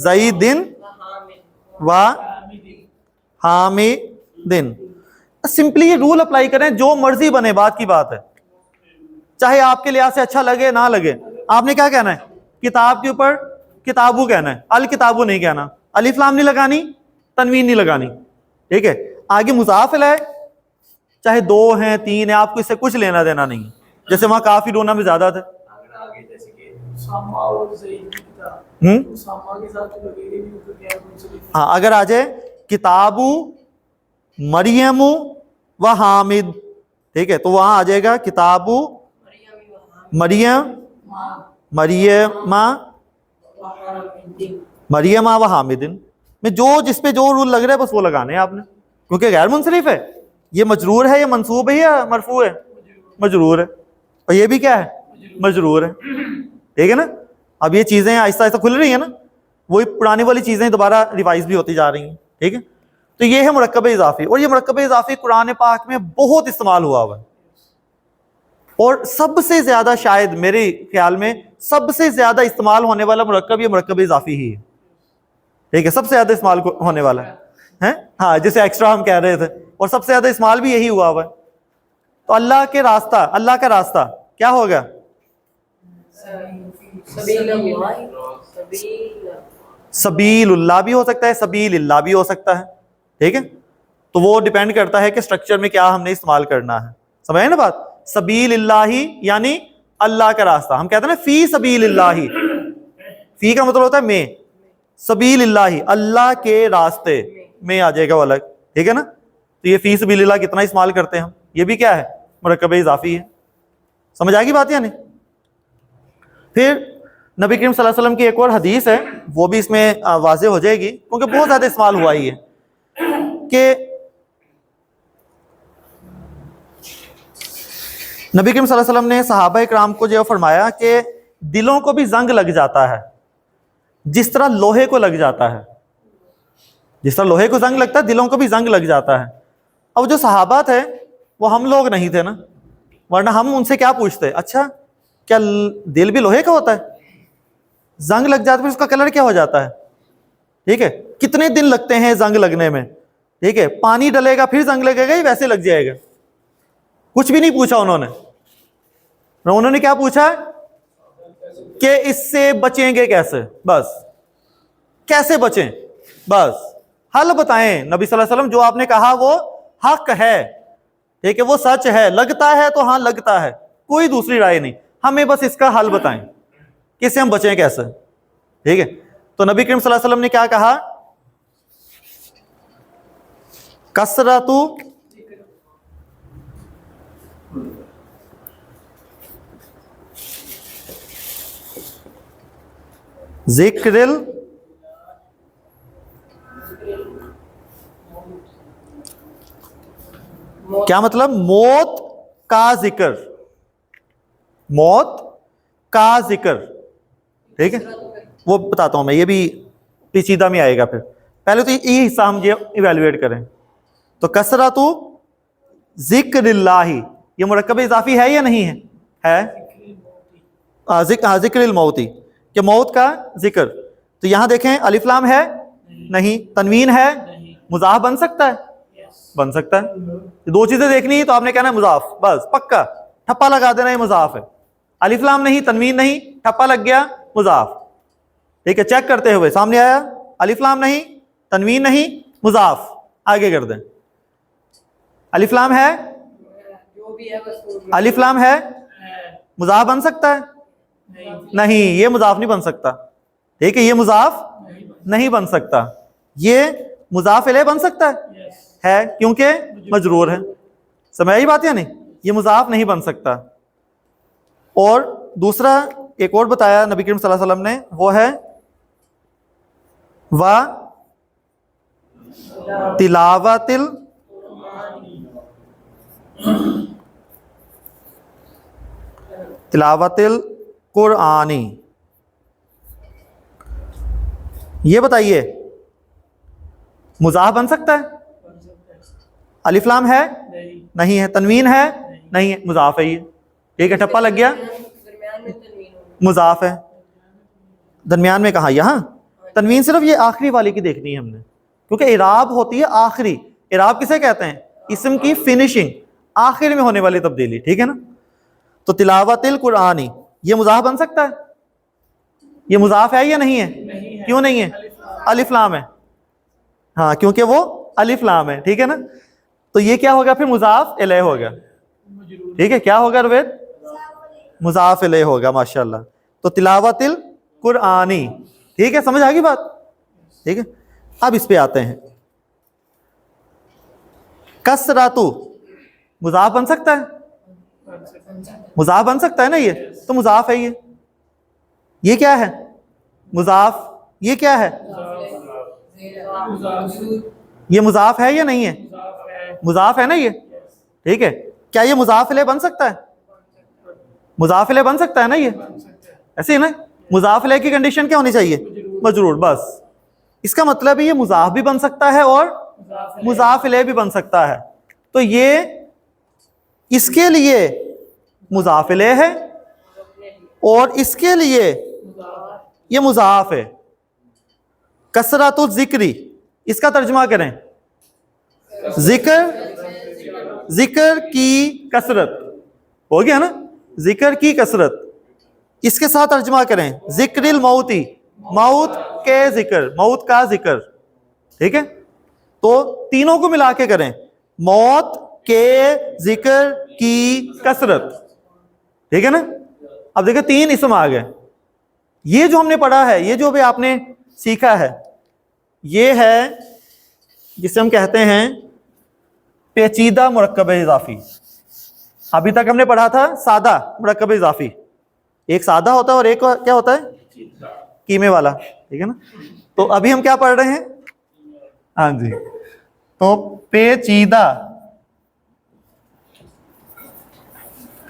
زیدن و حامدن. سمپلی یہ رول اپلائی کریں, جو مرضی بنے, بات کی بات ہے, چاہے آپ کے لحاظ سے اچھا لگے نہ لگے. آپ نے کیا کہنا ہے؟ کتاب کے اوپر کتابو کہنا ہے, الکتابو نہیں کہنا, الف لام نہیں لگانی, تنوین نہیں لگانی, ٹھیک ہے. آگے مضاف الیہ چاہے 2 ہیں 3 ہیں, آپ کو اس سے کچھ لینا دینا نہیں, جیسے وہاں کافرون میں زیادہ تھے. ہاں, اگر آ جائے کتابو مریم و حامد, ٹھیک ہے, تو وہاں آ جائے گا کتابو مریم و حامدن. میں جو جس پہ جو رول لگ رہا ہے بس وہ لگانے ہیں آپ نے, کیونکہ غیر منصرف ہے. یہ مجرور ہے یا منصوب ہے یا مرفوع ہے؟ مجرور ہے. اور یہ بھی کیا ہے؟ مجرور ہے, ٹھیک ہے نا. اب یہ چیزیں آہستہ آہستہ کھل رہی ہیں نا, وہی پرانی والی چیزیں دوبارہ ریوائز بھی ہوتی جا رہی ہیں, ٹھیک ہے. تو یہ ہے مرکب اضافی, اور یہ مرکب اضافی قرآن پاک میں بہت استعمال ہوا ہوا ہے, اور سب سے زیادہ شاید میرے خیال میں سب سے زیادہ استعمال ہونے والا مرکب یہ مرکب اضافی ہی ہے, ٹھیک ہے. سب سے زیادہ استعمال ہونے والا ہے, ہاں, جسے ایکسٹرا ہم کہہ رہے تھے, اور سب سے زیادہ استعمال بھی یہی ہوا ہوا ہے. تو اللہ کے راستہ, اللہ کا راستہ کیا ہوگا؟ سبیل اللہ بھی ہو سکتا ہے, سبیل اللہ بھی ہو سکتا ہے, ٹھیک ہے. تو وہ ڈیپینڈ کرتا ہے کہ اسٹرکچر میں کیا ہم نے استعمال کرنا ہے, سمجھے نا بات. سبیل اللہ یعنی اللہ کا راستہ. ہم کہتے ہیں نا فی سبیل اللہ, فی کا مطلب ہوتا ہے میں, سبیل اللہ اللہ کے راستے میں آ جائے گا وہ الگ, ٹھیک ہے نا. تو یہ فی سبیل اللہ کتنا استعمال کرتے ہیں ہم, یہ بھی کیا ہے؟ مرکب اضافی ہے. سمجھ آ گئی بات یا نہیں؟ پھر نبی کریم صلی اللہ علیہ وسلم کی ایک اور حدیث ہے, وہ بھی اس میں واضح ہو جائے گی, کیونکہ بہت زیادہ استعمال ہوا ہی ہے, کہ نبی کریم صلی اللہ علیہ وسلم نے صحابہ اکرام کو جو فرمایا کہ دلوں کو بھی زنگ لگ جاتا ہے جس طرح لوہے کو لگ جاتا ہے. جس طرح لوہے کو زنگ لگتا ہے, دلوں کو بھی زنگ لگ جاتا ہے. اب جو صحابہ تھے وہ ہم لوگ نہیں تھے نا, ورنہ ہم ان سے کیا پوچھتے, اچھا کیا دل بھی لوہے کا ہوتا ہے؟ زنگ لگ جاتا ہے, پھر اس کا کلر کیا ہو جاتا ہے, ٹھیک ہے. کتنے دن لگتے ہیں زنگ لگنے میں, ٹھیک ہے, پانی ڈلے گا پھر زنگ لگے گا, یہ ویسے لگ جائے گا. کچھ بھی نہیں پوچھا انہوں نے کیا پوچھا کہ اس سے بچیں گے کیسے, بس کیسے بچیں, بس حل بتائیں نبی صلی اللہ علیہ وسلم, جو آپ نے کہا وہ حق ہے, ٹھیک ہے, وہ سچ ہے, لگتا ہے تو ہاں لگتا ہے, کوئی دوسری رائے نہیں, ہمیں بس اس کا حل بتائیں کہ اس سے ہم بچیں کیسے. ٹھیک ہے, تو نبی کریم صلی اللہ علیہ وسلم نے کیا کہا, کثرت ذکر کیا مطلب, موت کا ذکر, موت کا ذکر. ٹھیک ہے, وہ بتاتا ہوں میں, یہ بھی پیچیدہ میں آئے گا. پھر پہلے تو یہ حصہ ہم یہ ایویلویٹ کریں. تو کثرت ذکر اللہ, یہ مرکب اضافی ہے یا نہیں ہے, ذکر الموتی, کہ موت کا ذکر. تو یہاں دیکھیں الف لام ہے نہیں, تنوین ہے, مضاف بن سکتا ہے, بن سکتا ہے. دو چیزیں دیکھنی ہے تو آپ نے کہنا ہے مضاف, بس پکا ٹھپا لگا دینا یہ مضاف ہے. الف لام نہیں, تنوین نہیں, ٹھپا لگ گیا, مضاف. ٹھیک ہے, چیک کرتے ہوئے سامنے آیا, الف لام نہیں, تنوین نہیں, مضاف. آگے کر دیں. الف لام ہے,
جو بھی ہے بس
الف لام ہے, مضاف بن سکتا ہے نہیں, یہ مضاف نہیں بن سکتا. ٹھیک ہے, یہ مضاف نہیں بن سکتا. یہ مضاف الیہ بن سکتا ہے کیونکہ مجرور ہے. سمجھ آئی بات یا نہیں, یہ مضاف نہیں بن سکتا. اور دوسرا ایک اور بتایا نبی کریم صلی اللہ علیہ وسلم نے, وہ ہے تلاوت القرآنی. یہ بتائیے مضاف بن سکتا ہے, الف لام ہے نہیں ہے, تنوین ہے نہیں ہے, مضاف ہے یہ. ٹھیک ہے, ٹھپا لگ گیا,
درمیان میں تنوین ہوگی.
مضاف ہے. درمیان میں کہاں, یہاں تنوین صرف یہ آخری والی کی دیکھنی ہے ہم نے, کیونکہ اعراب ہوتی ہے آخری. اعراب کسے کہتے ہیں, اسم کی فنیشنگ, آخر میں ہونے والی تبدیلی. ٹھیک ہے نا. تو تلاوت القرآنی, یہ مضاف بن سکتا ہے, یہ مضاف ہے یا نہیں ہے, کیوں نہیں ہے, الف لام ہے. ہاں, کیونکہ وہ الف لام ہے. ٹھیک ہے نا. تو یہ کیا ہوگا پھر, مضاف الیہ ہوگا. ٹھیک ہے, کیا ہوگا روید, مضاف الیہ ہوگا. ماشاءاللہ. تو تلاوت القرآنی. ٹھیک ہے, سمجھ آگی بات. ٹھیک ہے, اب اس پہ آتے ہیں. کثرت مضاف بن سکتا ہے, مضاف بن سکتا ہے نا, یہ تو مضاف ہے. یہ کیا ہے, مضاف. یہ کیا ہے, یہ مضاف ہے یا نہیں ہے, مضاف ہے نا یہ. ٹھیک ہے, کیا یہ مضاف الیہ بن سکتا ہے, مضاف الیہ بن سکتا ہے نا, یہ ایسے ہی نا. مضاف الیہ کی کنڈیشن کیا ہونی چاہیے, مجرور. بس اس کا مطلب ہے یہ مضاف بھی بن سکتا ہے اور مضاف الیہ بھی بن سکتا ہے. تو یہ اس کے لیے مضاف الیہ ہے اور اس کے لیے یہ مضاف ہے. کثرت الذکری, اس کا ترجمہ کریں, ذکر کی کثرت. ہو گیا نا, ذکر کی کثرت. اس کے ساتھ ترجمہ کریں, ذکر الموتی, موت کے ذکر, موت کا ذکر. ٹھیک ہے, تو تینوں کو ملا کے کریں, موت کے ذکر کی کثرت. ٹھیک ہے نا. اب دیکھیں 3 اسم آ گئے. یہ جو ہم نے پڑھا ہے, یہ جو بھی آپ نے سیکھا ہے, یہ ہے جسے ہم کہتے ہیں پیچیدہ مرکب اضافی. ابھی تک ہم نے پڑھا تھا سادہ مرکب اضافی. ایک سادہ ہوتا ہے اور ایک کیا ہوتا ہے, قیمے والا. ٹھیک ہے نا. تو ابھی ہم کیا پڑھ رہے ہیں, ہاں جی, تو پیچیدہ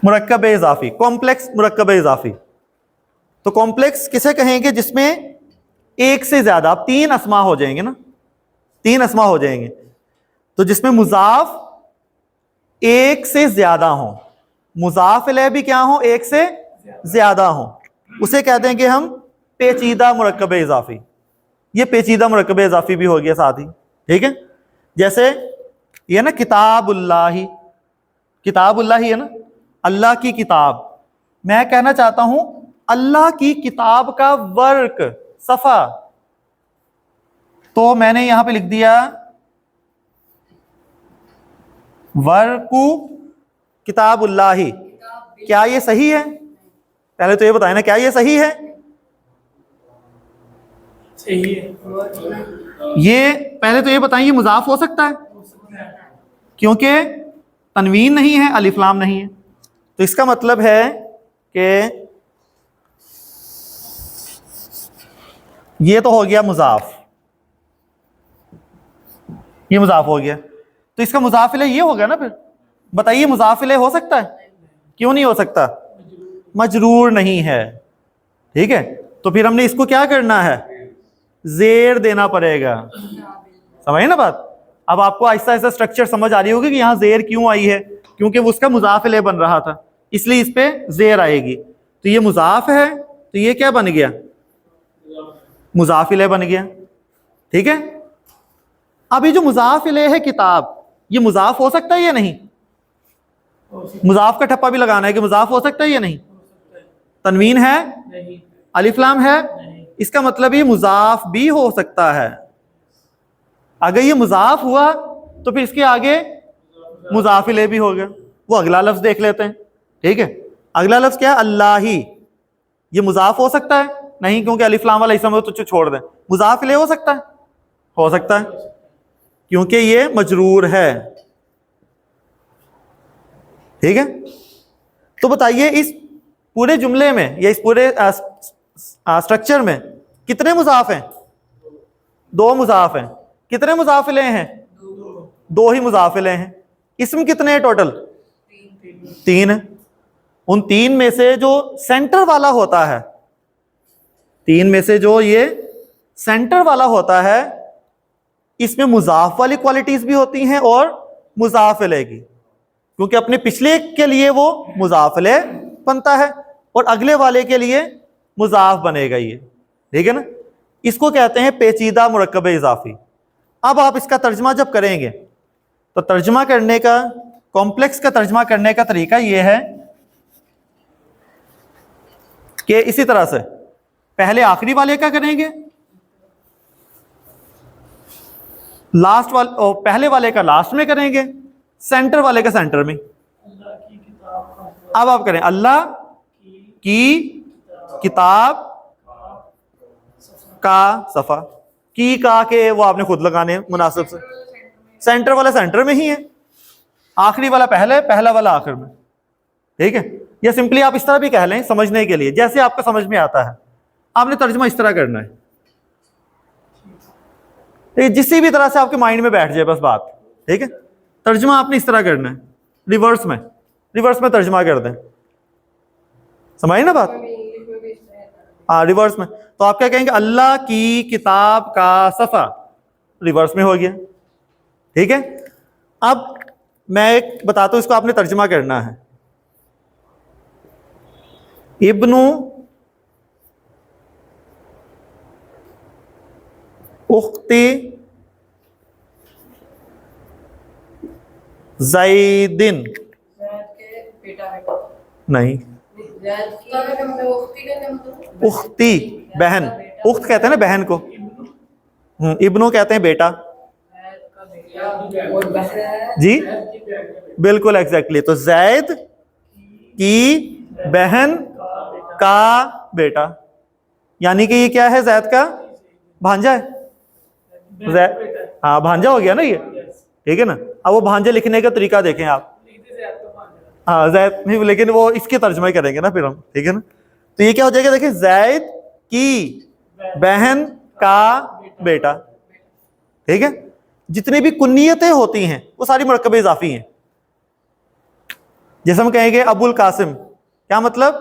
مرکب اضافی, کمپلیکس مرکب اضافی. تو کمپلیکس کسے کہیں گے, جس میں ایک سے زیادہ, اب 3 اسما ہو جائیں گے نا, 3 اسما ہو جائیں گے. تو جس میں مضاف ایک سے زیادہ ہوں, مضاف الیہ بھی کیا ہوں, ایک سے زیادہ ہوں, اسے کہہ دیں گے ہم پیچیدہ مرکب اضافی. یہ پیچیدہ مرکب اضافی بھی ہو گیا ساتھ ہی. ٹھیک ہے. جیسے یہ نا کتاب اللہ، کتاب اللہ ہے نا، اللہ کی کتاب. میں کہنا چاہتا ہوں اللہ کی کتاب کا ورق صفحہ، تو میں نے یہاں پہ لکھ دیا ورق کتاب اللہ. کیا یہ صحیح ہے؟ پہلے تو یہ بتائیں نا، کیا یہ صحیح ہے؟
صحیح ہے.
یہ پہلے تو یہ بتائیں یہ مضاف ہو سکتا ہے؟ کیونکہ تنوین نہیں ہے، الف لام نہیں ہے. تو اس کا مطلب ہے کہ یہ تو ہو گیا مضاف، یہ مضاف ہو گیا. تو اس کا مضاف الیہ یہ ہوگا نا. پھر بتائیے مضاف الیہ ہو سکتا ہے؟ کیوں نہیں ہو سکتا؟ مجرور نہیں ہے. ٹھیک ہے، تو پھر ہم نے اس کو کیا کرنا ہے؟ زیر دینا پڑے گا. سمجھے نا بات؟ اب آپ کو آہستہ آہستہ اسٹرکچر سمجھ آ رہی ہوگی کہ یہاں زیر کیوں آئی ہے، کیونکہ وہ اس کا مضاف الیہ بن رہا تھا، اس لیے اس پہ زیر آئے گی. تو یہ مضاف ہے، تو یہ کیا بن گیا؟ مضاف الیہ بن گیا. ٹھیک ہے، اب یہ جو مضاف الیہ ہے کتاب، یہ مضاف ہو سکتا ہے یا نہیں؟ مضاف کا ٹھپا بھی لگانا ہے کہ مضاف ہو سکتا ہے یا نہیں؟ تنوین ہے،
نہیں
الف لام ہے،
نہیں.
اس کا مطلب یہ مضاف بھی ہو سکتا ہے. اگر یہ مضاف ہوا تو پھر اس کے آگے مضاف الیہ بھی ہوگا. وہ اگلا لفظ دیکھ لیتے ہیں. ٹھیک ہے، اگلا لفظ کیا ہے؟ اللہ ہی. یہ مضاف ہو سکتا ہے؟ نہیں، کیونکہ الف لام والا اسم ہے تو چھوڑ دیں. مضاف الیہ ہو سکتا ہے؟ ہو سکتا ہے، کیونکہ یہ مجرور ہے. ٹھیک ہے، تو بتائیے اس پورے جملے میں یا اس پورے اسٹرکچر میں کتنے مضاف ہیں؟ 2 مضاف ہیں. کتنے مضاف الیہ ہیں؟ 2 ہی مضاف الیہ ہیں. اسم کتنے ہیں ٹوٹل؟ 3 ہیں. ان 3 میں سے جو سینٹر والا ہوتا ہے، 3 میں سے جو یہ سینٹر والا ہوتا ہے، اس میں مضاف والی کوالٹیز بھی ہوتی ہیں اور مضاف الیہ کی، کیونکہ اپنے پچھلے کے لیے وہ مضاف الیہ بنتا ہے اور اگلے والے کے لیے مضاف بنے گا. یہ ٹھیک ہے نا، اس کو کہتے ہیں پیچیدہ مرکب اضافی. اب آپ اس کا ترجمہ جب کریں گے تو ترجمہ کرنے کا، کمپلیکس کا ترجمہ کرنے کا طریقہ یہ ہے کہ اسی طرح سے پہلے آخری والے کا کریں گے، لاسٹ والے، پہلے والے کا لاسٹ میں کریں گے، سینٹر والے کا سینٹر میں.
اللہ کی کتاب کا
اب آپ کریں اللہ کی کتاب کا صفحہ. کی کا کے وہ آپ نے خود لگانے ہیں مناسب سے. سینٹر والا سینٹر میں ہی ہے، آخری والا پہلے، پہلا والا آخر میں. ٹھیک ہے، یا سمپلی آپ اس طرح بھی کہہ لیں سمجھنے کے لیے، جیسے آپ کو سمجھ میں آتا ہے. آپ نے ترجمہ اس طرح کرنا ہے، جسی بھی طرح سے آپ کے مائنڈ میں بیٹھ جائے بس بات. ٹھیک ہے، ترجمہ آپ نے اس طرح کرنا ہے، ریورس میں ترجمہ کر دیں. سمجھے نا بات؟
انگلش میں بھی اس طرح ہے.
ہاں، ریورس میں. تو آپ کیا کہیں گے؟ اللہ کی کتاب کا صفحہ، ریورس میں ہو گیا. ٹھیک ہے، اب میں ایک بتاتا ہوں، اس کو آپ نے ترجمہ کرنا ہے. ابن اختی زیدن،
زید کے بیٹا بیٹا
نہیں،
زید کی اختی کا کیا مطلب؟
اختی بہن، اخت کہتے ہیں نا بہن کو، ابنو کہتے ہیں بیٹا.
زید کا بیٹا اور بہن ہے.
جی بالکل ایگزیکٹلی. تو زید کی بہن کا بیٹا، یعنی کہ یہ کیا ہے؟ زید کا بھانجا ہے. ہاں بھانجا ہو گیا نا یہ. ٹھیک ہے نا، اب وہ بھانجے لکھنے کا طریقہ دیکھیں آپ. ہاں زید نہیں، لیکن وہ اس کے ترجمہ ہی کریں گے نا پھر ہم. ٹھیک ہے نا، تو یہ کیا ہو جائے گا؟ دیکھیں، زید کی بہن کا بیٹا. ٹھیک ہے، جتنی بھی کنیتیں ہوتی ہیں وہ ساری مرکب اضافی ہیں. جیسے ہم کہیں گے ابو القاسم، کیا مطلب؟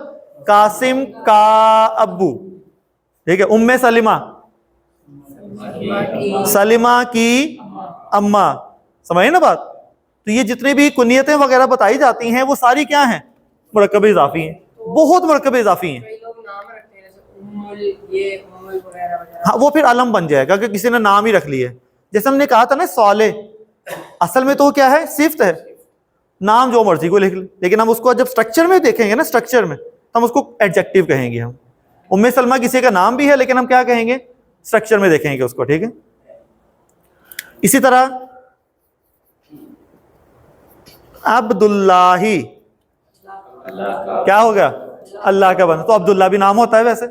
قاسم کا ابو. ٹھیک ہے، ام سلمہ، سلمہ کی اماں. سمجھے نا بات؟ تو یہ جتنی بھی کنیتیں وغیرہ بتائی جاتی ہیں وہ ساری کیا ہیں؟ مرکب اضافی ہیں. بہت مرکب اضافی ہیں.
کئی لوگ نام رکھتے ہیں جیسے یہ وغیرہ وغیرہ.
ہاں وہ پھر علم بن جائے گا کہ کسی نے نام ہی رکھ لیے. جیسے ہم نے کہا تھا نا صالح، اصل میں تو کیا ہے؟ صفت ہے، نام جو مرضی کو لکھ لیں، لیکن ہم اس کو جب اسٹرکچر میں دیکھیں گے نا، اسٹرکچر میں ہم اس کو ایڈجیکٹو کہیں گے. ہم ام سلمہ کسی کا نام بھی ہے لیکن ہم کیا کہیں گے؟ اسٹرکچر میں دیکھیں گے اس کو. ٹھیک ہے. اسی طرح عبداللہ کیا ہوگا؟ اللہ کا بندہ. تو عبداللہ بھی نام ہوتا ہے ویسے،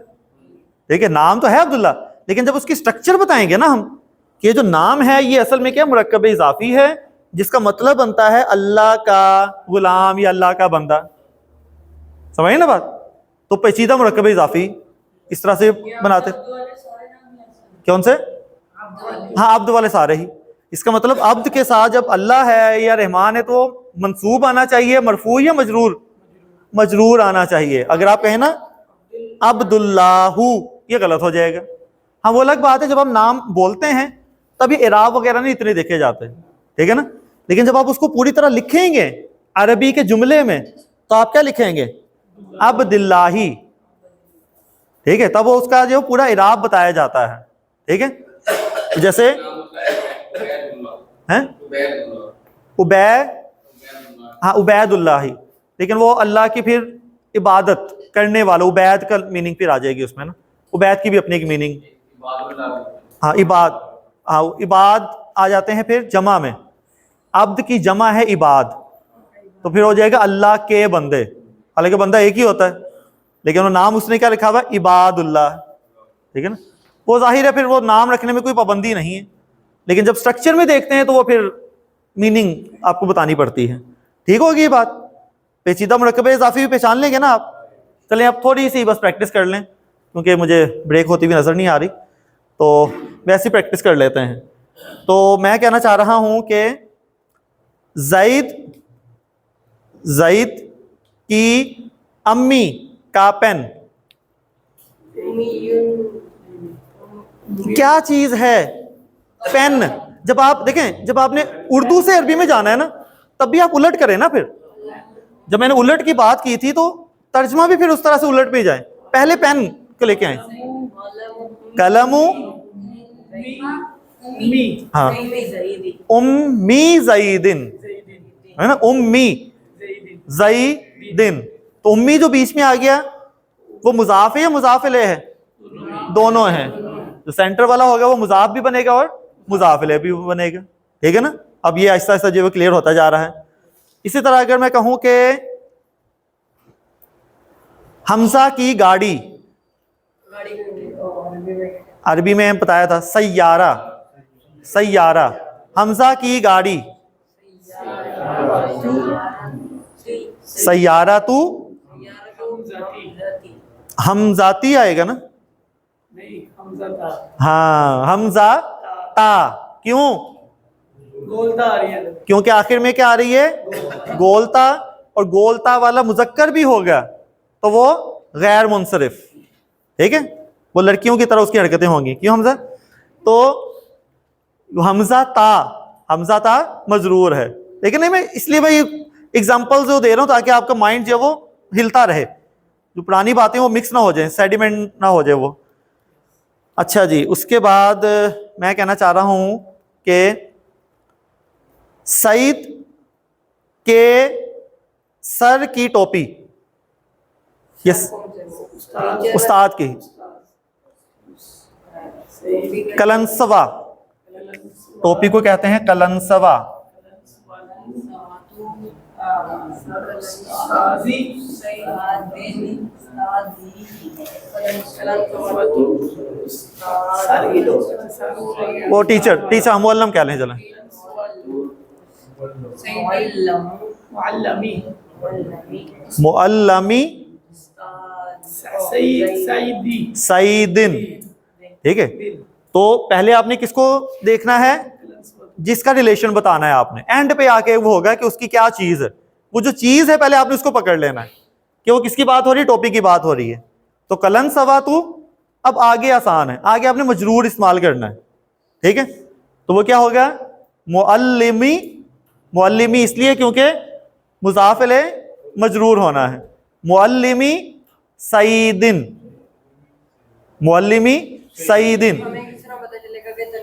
ٹھیک ہے، نام تو ہے عبداللہ، لیکن جب اس کی اسٹرکچر بتائیں گے نا ہم کہ یہ جو نام ہے یہ اصل میں کیا مرکب اضافی ہے جس کا مطلب بنتا ہے اللہ کا غلام یا اللہ کا بندہ. سمجھیں نا بات؟ تو پیچیدہ مرکب اضافی اس طرح سے بناتے. کون سے؟ ہاں، عبد والے سارے ہی. اس کا مطلب عبد کے ساتھ جب اللہ ہے یا رحمان ہے تو منصوب آنا چاہیے، مرفوع یا مجرور؟ مجرور آنا چاہیے. اگر آپ کہیں نا عبداللہ یہ غلط ہو جائے گا. ہاں وہ الگ بات ہے جب ہم نام بولتے ہیں تبھی اعراب وغیرہ نہیں اتنے دیکھے جاتے، ٹھیک ہے نا. لیکن جب آپ اس کو پوری طرح لکھیں گے عربی کے جملے میں تو آپ کیا لکھیں گے؟ عبداللہ. ٹھیک ہے، تب وہ اس کا جو پورا اعراب بتایا جاتا ہے. ٹھیک ہے. جیسے ہاں عبید اللہ، لیکن وہ اللہ کی پھر عبادت کرنے والا، عبید کا میننگ پھر آ جائے گی اس میں نا. عبید کی بھی اپنی ایک میننگ. ہاں عباد آ جاتے ہیں پھر جمع میں. عبد کی جمع ہے عباد، تو پھر ہو جائے گا اللہ کے بندے. حالانکہ بندہ ایک ہی ہوتا ہے لیکن وہ نام اس نے کیا لکھا ہوا ہے؟ عباد اللہ. ٹھیک ہے نا. وہ ظاہر ہے پھر وہ نام رکھنے میں کوئی پابندی نہیں ہے، لیکن جب اسٹرکچر میں دیکھتے ہیں تو وہ پھر میننگ آپ کو بتانی پڑتی ہے. ٹھیک ہوگی یہ بات؟ پیچیدہ مرکب اضافی بھی پہچان لیں گے نا آپ. چلیں اب تھوڑی سی بس پریکٹس کر لیں کیونکہ مجھے بریک ہوتی ہوئی نظر نہیں آ رہی، تو ویسے پریکٹس کر لیتے ہیں. تو میں کہنا چاہ رہا ہوں کہ زید کی امی کا پین کیا چیز ہے؟ پین. جب آپ دیکھیں، جب آپ نے اردو سے عربی میں جانا ہے نا تب بھی آپ الٹ کریں نا. پھر جب میں نے الٹ کی بات کی تھی تو ترجمہ بھی پھر اس طرح سے الٹ پہ جائیں. پہلے پین کو لے کے آئیں. قلم ہاں امی زیدن ہے نا، امی زیدن. تو امی جو بیچ میں آ گیا وہ مضاف ہے یا مضاف الیہ ہے؟ دونوں ہیں. جو سینٹر والا ہوگا وہ مضاف بھی بنے گا اور مضاف الیہ بھی بنے گا. ٹھیک ہے نا. اب یہ آہستہ آہستہ جو کلیئر ہوتا جا رہا ہے. اسی طرح اگر میں کہوں کہ حمزہ کی گاڑی، عربی میں بتایا تھا سیارہ. سیارہ. حمزہ کی گاڑی سیارہ تو حمزاتی آئے گا نا. ہاں حمزہ تا. کیوں؟ کیونکہ آخر میں کیا آ رہی ہے؟ گولتا. اور گولتا والا مذکر بھی ہوگا تو وہ غیر منصرف. ٹھیک ہے، وہ لڑکیوں کی طرح اس کی حرکتیں ہوں گی. کیوں حمزہ؟ تو حمزہ تا مجرور ہے. لیکن نہیں، میں اس لیے میں ایگزامپل جو دے رہا ہوں تاکہ آپ کا مائنڈ جو ہے وہ ہلتا رہے، جو پرانی باتیں وہ مکس نہ ہو جائیں، سیڈیمنٹ نہ ہو جائے وہ. اچھا جی، اس کے بعد میں کہنا چاہ رہا ہوں کہ سعید کے سر کی ٹوپی، یس استاد کی. کلنسوا، ٹوپی کو کہتے ہیں کلنسوا. وہ ٹیچر معلم کہہ لیں. چلیں معلمی سعیدن. ٹھیک ہے، تو پہلے آپ نے کس کو دیکھنا ہے؟ جس کا ریلیشن بتانا ہے آپ نے. اینڈ پہ آ کے وہ ہوگا کہ اس کی کیا چیز ہے. وہ جو چیز ہے پہلے آپ نے اس کو پکڑ لینا ہے کہ وہ کس کی بات ہو رہی ہے؟ ٹوپی کی بات ہو رہی ہے. تو کلن سوا تو اب آگے آسان ہے، آگے آپ نے مجرور استعمال کرنا ہے. ٹھیک ہے، تو وہ کیا ہوگا؟ معلمی. معلمی اس لیے کیونکہ مضاف الیہ مجرور ہونا ہے. معلمی سعیدن. معلمی سعیدن.
ہمیں کس طرح پتہ چلے گا کہ